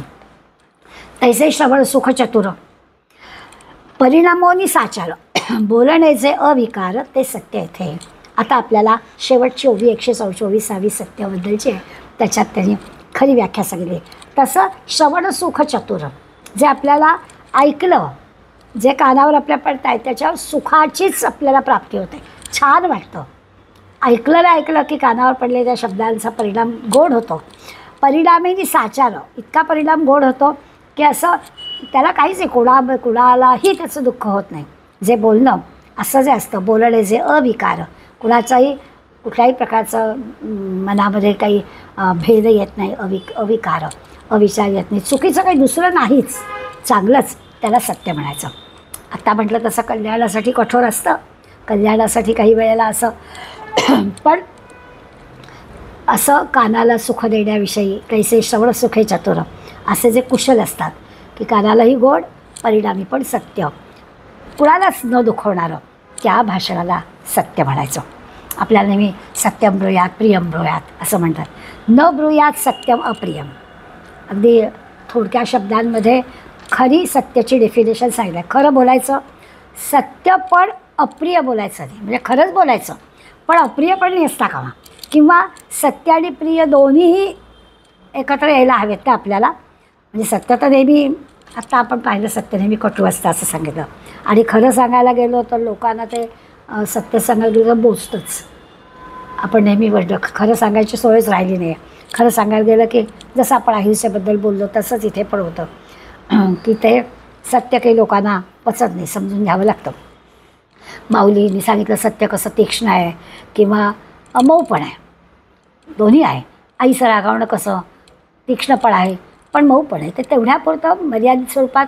तैसे श्रवण सुख चतुर परिणामोनी साचार बोलणे जे अविकार ते सत्य येथे. आता आपल्याला शेवटची 124 सत्याबद्दलची आहे, त्याच्यात त्यांनी खरी व्याख्या सांगितली. तसं श्रवण सुख चतुर जे आपल्याला ऐकलं, जे कानावर आपल्या पडत आहे त्याच्यावर सुखाचीच आपल्याला प्राप्ती होते, छान वाटतं. ऐकलं की कानावर पडलेल्या शब्दांचा परिणाम गोड होतो. परिणामीनी साचार इतका परिणाम गोड होतो की असं त्याला काहीच नाही, कुणालाही त्याचं दुःख होत नाही. जे बोलणं असं जे असतं, बोलणे जे अविकार, कुणाचाही कुठल्याही प्रकारचं मनामध्ये काही भेद येत नाही, अविकार अविचार येत नाही, चुकीचं काही दुसरं नाहीच, चांगलंच, त्याला सत्य म्हणायचं. आत्ता म्हटलं तसं कल्याणासाठी कठोर असतं, कल्याणासाठी काही वेळेला असं पण असं कानाला सुख देण्याविषयी कैसे श्रवण सुखे चतुर असे जे कुशल असतात की कानालाही गोड परिणामी पण सत्य, कुणालाच न दुखवणारं, त्या भाषणाला सत्य म्हणायचं. आपल्याला नेहमी सत्यम ब्रूयात प्रियम ब्रूयात असं म्हणतात. न ब्रूयात सत्यम अप्रियम. अगदी थोडक्या शब्दांमध्ये खरी सत्याची डेफिनेशन सांगितलं. खरं बोलायचं, सत्य पण अप्रिय बोलायचं नाही, म्हणजे खरंच बोलायचं पण अप्रिय पण नाही असता कामा, किंवा सत्य आणि प्रिय दोन्हीही एकत्र यायला हवेत का आपल्याला. म्हणजे सत्य तर नेहमी, आत्ता आपण पाहिलं सत्य नेहमी कटू असतं असं सांगितलं, आणि खरं सांगायला गेलो तर लोकांना ते सत्य सांगायला गेलं तर बोचतंच. आपण नेहमी म्हणतो खरं सांगायची सोयच राहिली नाही. खरं सांगायला गेलं की जसं आपण अहिंसेबद्दल बोललो तसंच इथे पण होतं की ते सत्य काही लोकांना पचत नाही, समजून घ्यावं लागतं. माऊलींनी सांगितलं सत्य कसं तीक्ष्ण आहे किंवा मऊ पण आहे, दोन्ही आहे. आईचं रागावणं कसं तीक्ष्ण पण आहे पण मऊ पण आहे. ते तेवढ्यापुरतं मर्यादित स्वरूपात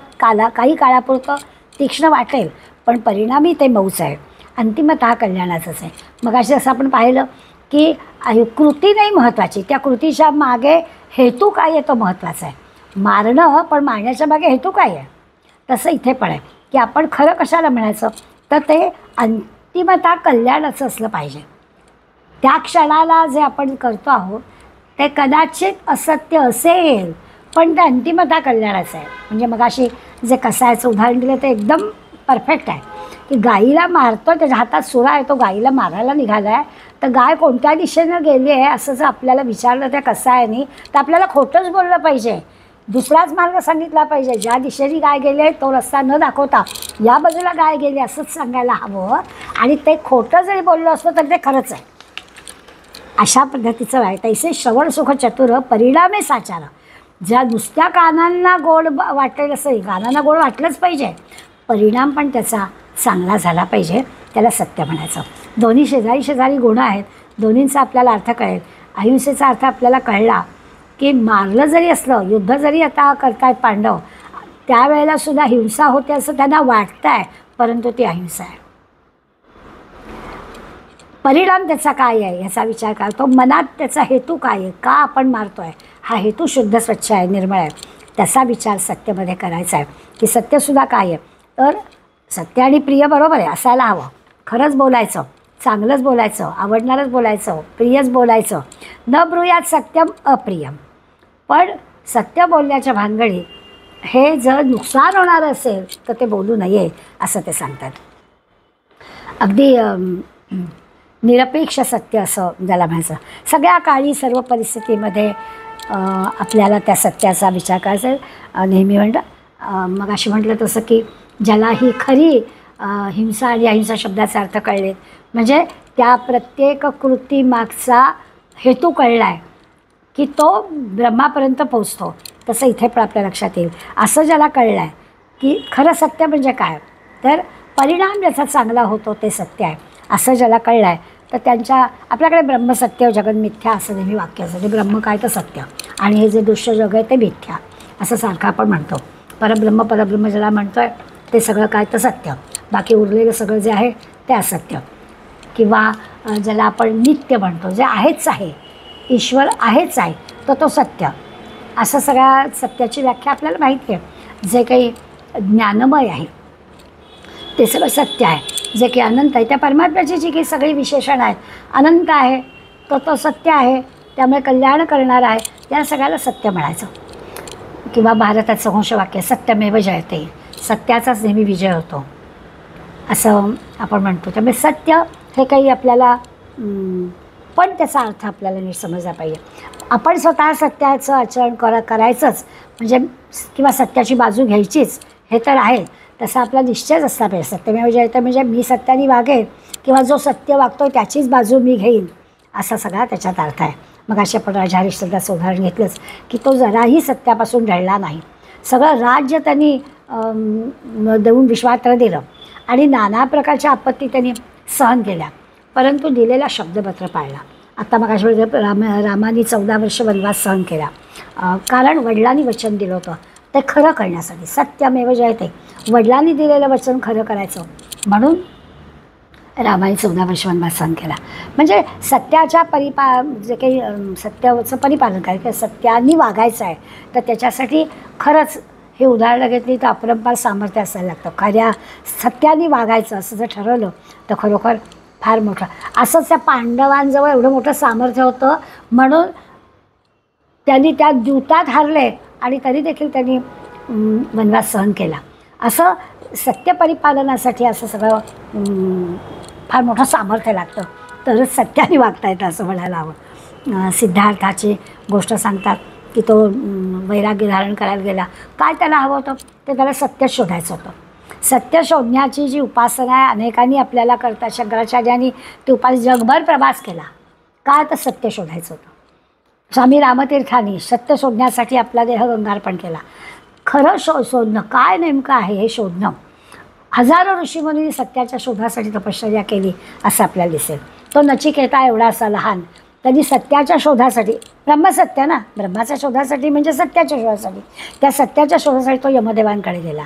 काही काळापुरतं तीक्ष्ण वाटेल पण परिणामी ते मऊच आहे, अंतिमतः कल्याणाचंच आहे. मग असं आपण पाहिलं की कृती नाही महत्त्वाची, त्या कृतीच्या मागे हेतू काय आहे तो महत्त्वाचा आहे. मारणं पण मारण्याच्या मागे हेतू काय आहे तसं इथे पण आहे की आपण खरं कशाला म्हणायचं तर ते अंतिमतः कल्याणाचं असलं पाहिजे. त्या क्षणाला जे आपण करतो आहोत ते कदाचित असत्य असेल पण ते अंतिमतः कल्याणाचं आहे. म्हणजे मग अशी जे कसायचं उदाहरण दिलं ते एकदम परफेक्ट आहे की गाईला मारतो, त्याच्या हातात सुरा आहे, तो गाईला मारायला निघाला आहे, तर गाय कोणत्या दिशेनं गेली आहे असं जर आपल्याला विचारलं त्या कसायनी तर आपल्याला खोटंच बोललं पाहिजे, दुसराच मार्ग सांगितला पाहिजे. ज्या दिशेने गाय गेली आहे तो रस्ता न दाखवता या बाजूला गाय गेली असंच सांगायला हवं. आणि ते खोटं जरी बोललं असतं तर ते खरंच आहे. अशा पद्धतीचं आहे. तैसे श्रवण सुख चतुर परिणामे साचार. ज्या नुसत्या कानांना गोड वाटेल असं कानांना गोड वाटलंच पाहिजे, परिणाम पण त्याचा चांगला झाला पाहिजे, त्याला सत्य म्हणायचं. दोन्ही शेजारी शेजारी गुण आहेत, दोन्हींचा आपल्याला अर्थ कळेल. अहिंसेचा अर्थ आपल्याला कळला की मारलं जरी असलं, युद्ध जरी आता करतायत पांडव, त्यावेळेलासुद्धा हिंसा होते असं त्यांना वाटतं आहे परंतु ती अहिंसा आहे. परिणाम त्याचा काय आहे याचा विचार करा. तो मनात त्याचा हेतू काय आहे, का आपण मारतो आहे, हा हेतू शुद्ध स्वच्छ आहे, निर्मळ आहे, त्याचा विचार सत्यमध्ये करायचा आहे की सत्यसुद्धा काय आहे. तर सत्य आणि प्रिय बरोबर आहे, असायला हवं. खरंच बोलायचं, चांगलंच बोलायचं, आवडणारच बोलायचं, प्रियच बोलायचं. न ब्रूयात सत्यम अप्रियम. पण सत्य बोलण्याच्या भानगडीत हे जर नुकसान होणार असेल तर ते बोलू नये असं ते सांगतात. अगदी निरपेक्ष सत्य असं ज्याला म्हणायचं. सगळ्या काळी सर्व परिस्थितीमध्ये आपल्याला त्या सत्याचा विचार करायचा आहे. नेहमी म्हणतं मग अशी म्हटलं तसं की ज्याला ही खरी हिंसा आणि अहिंसा शब्दाचा अर्थ कळले, म्हणजे त्या प्रत्येक कृतीमागचा हेतू कळला आहे की तो ब्रह्मापर्यंत पोचतो, तसं इथे पण आपल्या लक्षात येईल. असं ज्याला कळलं आहे की खरं सत्य म्हणजे काय, तर परिणाम ज्याचा चांगला होतो ते सत्य आहे, असं ज्याला कळलं आहे तर त्यांच्या आपल्याकडे ब्रह्मसत्य जगन मिथ्या असं नेहमी वाक्य असतं. ते ब्रह्म काय तर सत्य आणि हे जे दृश्य जग आहे ते मिथ्या असं सारखं आपण म्हणतो. परब्रह्म ज्याला म्हणतो आहे ते सगळं काय तर सत्य, बाकी उरलेलं सगळं जे आहे ते असत्य. किंवा ज्याला आपण नित्य म्हणतो, जे आहेच आहे, ईश्वर आहेच आहे तर तो सत्य. असं सगळ्या सत्याची व्याख्या आपल्याला माहिती आहे. जे काही ज्ञानमय आहे ते सगळं सत्य आहे. जे काही अनंत आहे त्या परमात्म्याची जी काही सगळी विशेषण आहेत, अनंत आहे तो सत्य आहे, त्यामुळे कल्याण करणार आहे, त्या सगळ्याला सत्य म्हणायचं. किंवा भारताचं घोषवाक्य सत्यमेव जयते, सत्याचाच नेहमी विजय होतो असं आपण म्हणतो. त्यामुळे सत्य हे काही आपल्याला पण त्याचा अर्थ आपल्याला नीट समजला पाहिजे. आपण स्वतः सत्याचं आचरण करायचंच म्हणजे किंवा सत्याची बाजू घ्यायचीच हे तर आहे, तसा आपला निश्चयच असला पाहिजे. सत्यमेव जयते म्हणजे मी सत्याने वागेन किंवा जो सत्य वागतो त्याचीच बाजू मी घेईन असा सगळा त्याच्यात अर्थ आहे. मग अशा आपण राजा हरिश्चंद्राचं उदाहरण घेतलंच की तो जराही सत्यापासून ढळला नाही. सगळं राज्य त्यांनी देऊन विश्वात्र दिलं आणि नाना प्रकारच्या आपत्ती त्यांनी सहन केल्या, परंतु दिलेला शब्दपत्र पाळला. आता मग अशा रामाने 14 वर्ष वनवास सहन केला, कारण वडिलांनी वचन दिलं होतं ते खरं करण्यासाठी. सत्यमेव जयते, वडिलांनी दिलेलं वचन खरं करायचं म्हणून रामाने 14 वर्ष वनवास सहन केला. म्हणजे सत्याच्या जे काही सत्याचं परिपालन करायचं, सत्याने वागायचं आहे तर त्याच्यासाठी खरंच हे उदाहरणं घेतली तर अपरंपार सामर्थ्य असायला लागतं. खऱ्या सत्याने वागायचं असं जर ठरवलं तर खरोखर फार मोठं. असंच त्या पांडवांजवळ एवढं मोठं सामर्थ्य होतं म्हणून त्यांनी त्या द्यूतात हारले आणि तरी देखील त्यांनी वनवास सहन केला. असं सत्य परिपालनासाठी असं सगळं फार मोठं सामर्थ्य लागतं, तरच सत्याने वागता येतं असं म्हणायला हवं. सिद्धार्थाची गोष्ट सांगतात की तो वैराग्य धारण करायला गेला. काय त्याला हवं होतं, ते त्याला सत्य शोधायचं होतं. सत्य शोधण्याची जी उपासना आहे अनेकांनी आपल्याला करतात. शंकराचार्यांनी ती उपासना जगभर प्रवास केला. का तर सत्य शोधायचं होतं. स्वामी रामतीर्थांनी सत्य शोधण्यासाठी आपला देह गंगार्पण केला. खरं शोधणं काय नेमकं आहे हे शोधणं. हजारो ऋषीमुनी सत्याच्या शोधासाठी तपश्चर्या केली असं आपल्याला दिसेल. तो नचिकेता एवढा असा लहान, त्यांनी सत्याच्या शोधासाठी, ब्रह्मसत्य ना, ब्रह्माच्या शोधासाठी म्हणजे सत्याच्या शोधासाठी, त्या सत्याच्या शोधासाठी तो यमदेवांकडे गेला.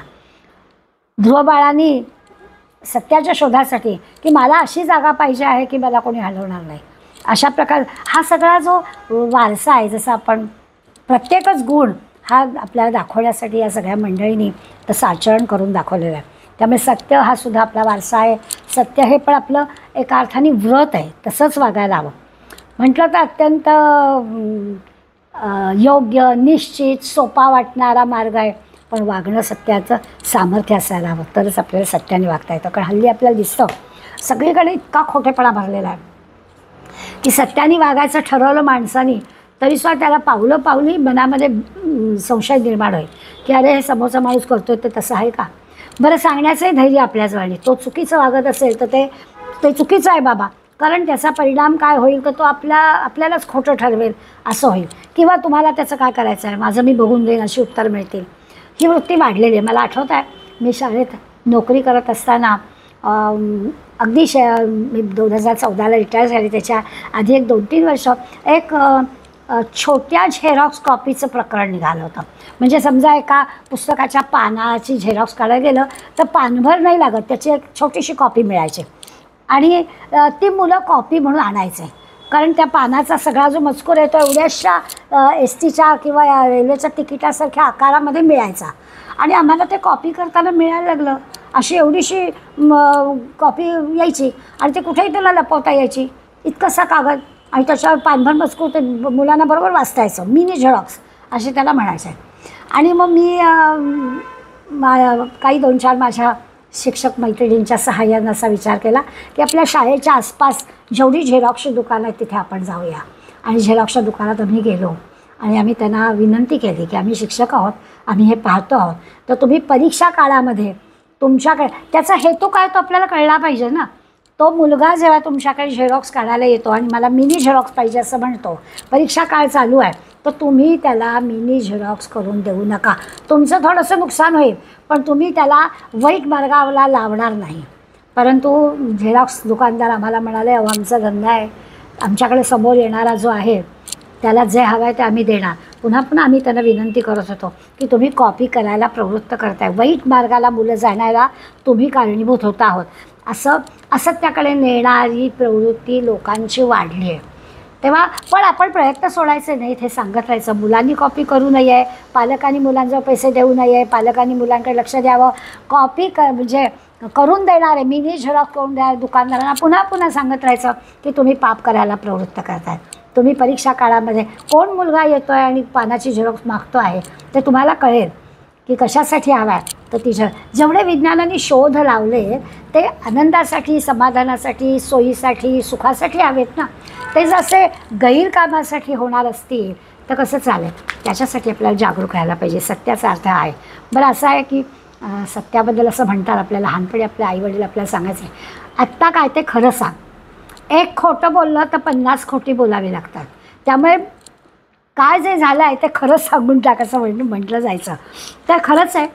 ध्रुव बाळांनी सत्याच्या शोधासाठी की मला अशी जागा पाहिजे आहे की मला कोणी हलवणार नाही, अशा प्रकार हा सगळा जो वारसा आहे, जसं आपण प्रत्येकच गुण हा आपल्याला दाखवण्यासाठी या सगळ्या मंडळींनी तसं आचरण करून दाखवलेलं आहे. त्यामुळे सत्य हा सुद्धा आपला वारसा आहे. सत्य हे पण आपलं एका अर्थाने व्रत आहे, तसंच वागायला हवं. म्हटलं तर अत्यंत योग्य, निश्चित, सोपा वाटणारा मार्ग आहे, पण वागणं सत्याचं सामर्थ्य असायला हवं, तरच आपल्याला सत्याने वागता येतं. कारण हल्ली आपल्याला दिसतं सगळीकडे इतका खोटेपणा भरलेला आहे की सत्याने वागायचं ठरवलं माणसाने तरीसुद्धा त्याला पावलं पावली मनामध्ये संशय निर्माण होईल की अरे हे समोरचा माणूस करतोय तर तसं आहे का. बरं, सांगण्याचंही धैर्य आपल्याच वाढली. तो चुकीचं वागत असेल तर ते चुकीचं आहे बाबा, कारण त्याचा परिणाम काय होईल तर तो आपल्यालाच खोटं ठरवेल असं होईल, किंवा तुम्हाला त्याचं काय करायचं आहे, माझं मी बघून घेईन अशी उत्तर मिळतील. ही वृत्ती वाढलेली आहे. मला आठवत आहे मी शाळेत नोकरी करत असताना अगदी मी 2014ला रिटायर झाली. त्याच्या आधी एक 2-3 वर्ष एक छोट्या झेरॉक्स कॉपीचं प्रकरण निघालं होतं. म्हणजे समजा एका पुस्तकाच्या पानाची झेरॉक्स काढायला गेलं तर पानभर नाही लागत, त्याची एक छोटीशी कॉपी मिळायची आणि ती मुलं कॉपी म्हणून आणायचे, कारण त्या पानाचा सगळा जो मजकूर आहे तो एवढ्याशा STच्या किंवा रेल्वेच्या तिकिटासारख्या आकारामध्ये मिळायचा आणि आम्हाला ते कॉपी करताना मिळायला लागलं. अशी एवढीशी कॉपी यायची आणि ते कुठेही त्याला लपवता यायची, इतकंसा कागद आणि त्याच्यावर पानभर मजकूर, ते मुलांना बरोबर वाचता यायचं. मिनी झेरॉक्स असे त्याला म्हणायचं. आणि मग मी काही 2-4 माझ्या शिक्षक मैत्रिणींच्या सहाय्यानं असा विचार केला की आपल्या शाळेच्या आसपास जेवढी झेरॉक्सची दुकानं आहेत तिथे आपण जाऊया. आणि झेरॉक्सच्या दुकानात आम्ही गेलो आणि आम्ही त्यांना विनंती केली की आम्ही शिक्षक आहोत, आम्ही हे पाहतो आहोत, तर तुम्ही परीक्षा काळामध्ये तुमच्याकडे, त्याचा हेतू काय तो आपल्याला कळला पाहिजे ना. तो मुलगा जेव्हा तुमच्याकडे झेरॉक्स काढायला येतो आणि मला मिनी झेरॉक्स पाहिजे असं म्हणतो, परीक्षा काळ चालू आहे, तर तुम्ही त्याला मिनी झेरॉक्स करून देऊ नका. तुमचं थोडंसं नुकसान होईल पण तुम्ही त्याला वाईट मार्गाला लावणार नाही. परंतु झेरॉक्स दुकानदार आम्हाला म्हणाले, अहो आमचा धंदा आहे, आमच्याकडे समोर येणारा जो आहे त्याला जे हवं आहे ते आम्ही देणार. पुन्हा पुन्हा आम्ही त्यांना विनंती करत होतो की तुम्ही कॉपी करायला प्रवृत्त करताय, वाईट मार्गाला मुलं जाण्याला तुम्ही कारणीभूत होत आहोत. असं असत्याकडे नेणारी प्रवृत्ती लोकांची वाढली आहे. तेव्हा पण आपण प्रयत्न सोडायचे नाहीत, हे सांगत राहायचं. मुलांनी कॉपी करू नये, पालकांनी मुलांजवळ पैसे देऊ नये, पालकांनी मुलांकडे लक्ष द्यावं. कॉपी म्हणजे करून देणारे मिनी झेरॉक्स करून द्या दुकानदारांना पुन्हा पुन्हा सांगत राहायचं की तुम्ही पाप करायला प्रवृत्त करताय. तुम्ही परीक्षा काळामध्ये कोण मुलगा येतो आहे आणि पानाची झेरॉक्स मागतो आहे ते तुम्हाला कळेल की कशासाठी हवा आहे. तर जेवढे विज्ञानाने शोध लावले ते आनंदासाठी, समाधानासाठी, सोयीसाठी, सुखासाठी हवेत ना. ते जसे गैरकामासाठी होणार असतील तर कसं चालेल. त्याच्यासाठी आपल्याला जागरूक राहायला पाहिजे. सत्याचा अर्थ आहे. बरं, असं आहे की सत्याबद्दल असं म्हणतात आपल्याला, लहानपणी आपल्या आईवडील आपल्याला सांगायचे, आत्ता काय ते खरं सांग. एक खोटं बोललं तर 50 खोटी बोलावी लागतात. त्यामुळे काय जे झालं आहे ते खरंच सांगून टाकायचं म्हटलं जायचं. तर खरंच आहे,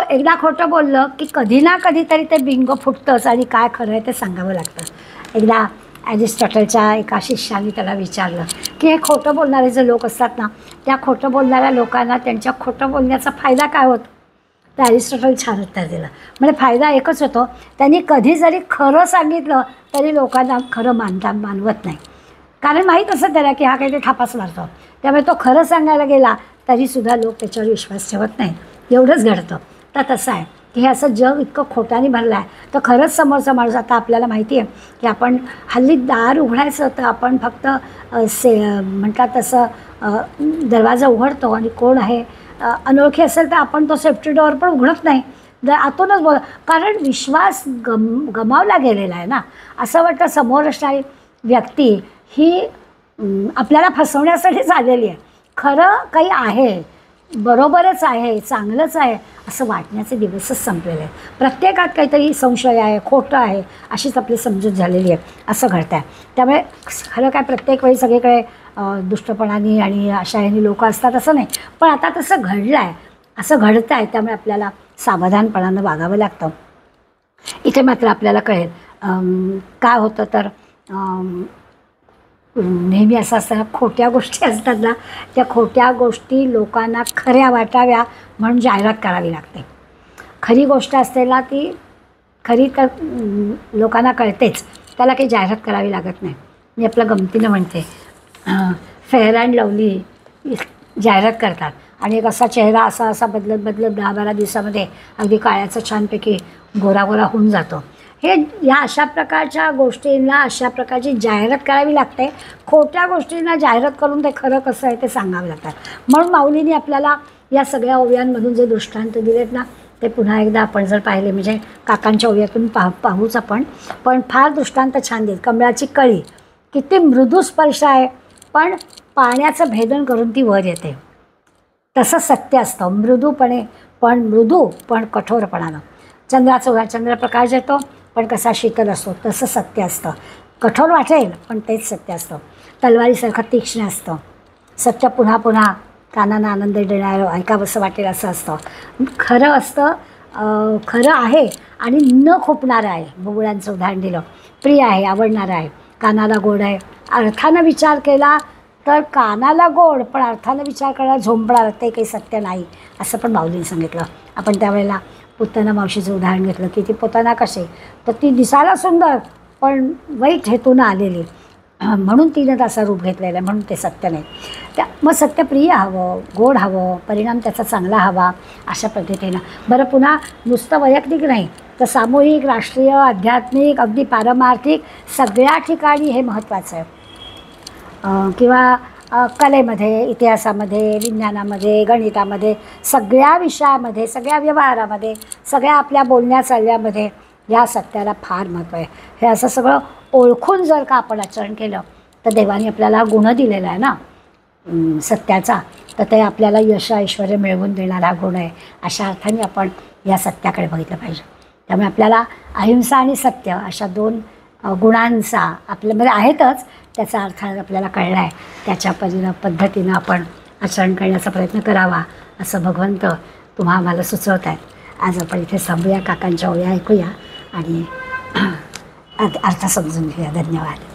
एकदा खोटं बोललं की कधी ना कधीतरी ते बिंग फुटतंच आणि काय खरं आहे ते सांगावं लागतं. एकदा ॲरिस्टॉटलच्या एका शिष्याने त्याला विचारलं की हे खोटं बोलणारे जे लोक असतात ना, त्या खोटं बोलणाऱ्या लोकांना त्यांच्या खोटं बोलण्याचा फायदा काय होतो. तर ॲरिस्टॉटल छान उत्तर दिलं. म्हणजे फायदा एकच होतो, त्यांनी कधी जरी खरं सांगितलं तरी लोकांना खरं मानवत नाही. कारण माहीत असं त्याला की हा काहीतरी थापास मारतो. त्यामुळे तो खरं सांगायला गेला तरीसुद्धा लोक त्याच्यावर विश्वास ठेवत नाहीत. एवढंच घडतं. तर तसं आहे की हे असं जग इतकं खोट्याने भरलं आहे. तर खरंच समोरचा माणूस, आता आपल्याला माहिती आहे की आपण हल्ली दार उघडायचं तर आपण फक्त म्हणतात तसं दरवाजा उघडतो आणि कोण आहे अनोळखी असेल तर आपण तो सेफ्टी डोअर पण उघडत नाही, जर आतूनच कारण विश्वास गमावला गेलेला आहे ना. असं वाटतं समोर असणारी व्यक्ती ही आपल्याला फसवण्यासाठीच आलेली आहे. खरं काही आहे बरोबरच आहे, चांगलंच आहे असं वाटण्याचे दिवसच संपलेले आहेत. प्रत्येकात काहीतरी संशय आहे, खोटं आहे, अशीच आपली समजूत झालेली आहे. असं घडतं आहे. त्यामुळे खरं काय प्रत्येक वेळी सगळीकडे दुष्टपणाने आणि अशा ह्यानी लोक असतात असं नाही, पण आता तसं घडलं आहे, असं घडतं आहे. त्यामुळे आपल्याला सावधानपणानं वागावं लागतं. इथे मात्र आपल्याला कळेल काय होतं तर नेहमी असं असताना खोट्या गोष्टी असतात ना, त्या खोट्या गोष्टी लोकांना खऱ्या वाटाव्या म्हणून जाहिरात करावी लागते. खरी गोष्ट असते ना ती खरी तर लोकांना कळतेच, त्याला काही जाहिरात करावी लागत नाही. मी आपल्या गमतीनं म्हणते, फेअर अँड लवली जाहिरात करतात आणि एक असा चेहरा असा असा बदलत बदलत 10-12 दिवसामध्ये अगदी काळ्याचा छानपैकी गोरा गोरा होऊन जातो. हे या अशा प्रकारच्या गोष्टींना अशा प्रकारची जाहिरात करावी लागते. खोट्या गोष्टींना जाहिरात करून ते खरं कसं आहे ते सांगावं लागतात. म्हणून माऊलींनी आपल्याला या सगळ्या ओव्यांमधून जे दृष्टांत दिलेत ना, ते पुन्हा एकदा आपण जर पाहिले म्हणजे काकांच्या ओव्यातून पाहूच आपण, पण फार दृष्टांत छान देत. कमळाची कळी किती मृदू स्पर्श आहे, पण पाण्याचं भेदन करून ती वर येते. तसं सत्य असतं, मृदूपणे पण मृदू पण कठोरपणानं. चंद्राचं चंद्रप्रकाश येतो पण कसा शीतल असतो, तसं सत्य असतं. कठोर वाटेल पण तेच सत्य असतं. तलवारीसारखं तीक्ष्ण असतं. सत्य पुन्हा पुन्हा कानांना आनंद देणारं, ऐकावंसं वाटेल असं असतं. खरं असतं, खरं आहे आणि न खुपणारं आहे. बुबुळांचं उदाहरण दिलं. प्रिय आहे, आवडणारं आहे, कानाला गोड आहे. अर्थानं विचार केला तर कानाला गोड, पण अर्थानं विचार करायला झोंबणार, ते काही सत्य नाही असं पण माऊलींनी सांगितलं. आपण त्यावेळेला पुतना मावशीचं उदाहरण घेतलं की ती पुतना कशी, तर ती दिसायला सुंदर पण वाईट हेतून आलेली, म्हणून तिनं तसं रूप घेतलेलं आहे, म्हणून ते सत्य नाही. मग सत्य प्रिय हवं, गोड हवं, परिणाम त्याचा चांगला हवा, अशा पद्धतीनं. बरं, पुन्हा नुसतं वैयक्तिक नाही तर सामूहिक, राष्ट्रीय, आध्यात्मिक, अगदी पारमार्थिक सगळ्या ठिकाणी हे महत्त्वाचं आहे. किंवा कलेमध्ये, इतिहासामध्ये, विज्ञानामध्ये, गणितामध्ये, सगळ्या विषयामध्ये, सगळ्या व्यवहारामध्ये, सगळ्या आपल्या बोलण्या चालण्यामध्ये या सत्याला फार महत्त्व आहे. हे असं सगळं ओळखून जर का आपण आचरण केलं तर देवाने आपल्याला गुण दिलेला आहे ना सत्याचा, तर ते आपल्याला यश ऐश्वर्य मिळवून देणारा गुण आहे. अशा अर्थाने आपण या सत्याकडे बघितलं पाहिजे. त्यामुळे आपल्याला अहिंसा आणि सत्य अशा दोन गुणांचा आपल्यामध्ये आहेतच, त्याचा अर्थ आपल्याला कळला आहे. त्याच्या पद्धतीनं आपण आचरण करण्याचा प्रयत्न करावा असं भगवंत तुम्हा आम्हाला सुचवत आहेत. आज आपण इथे थांबूया, काकांच्या ओव्या ऐकूया आणि अर्थ समजून घेऊया. धन्यवाद.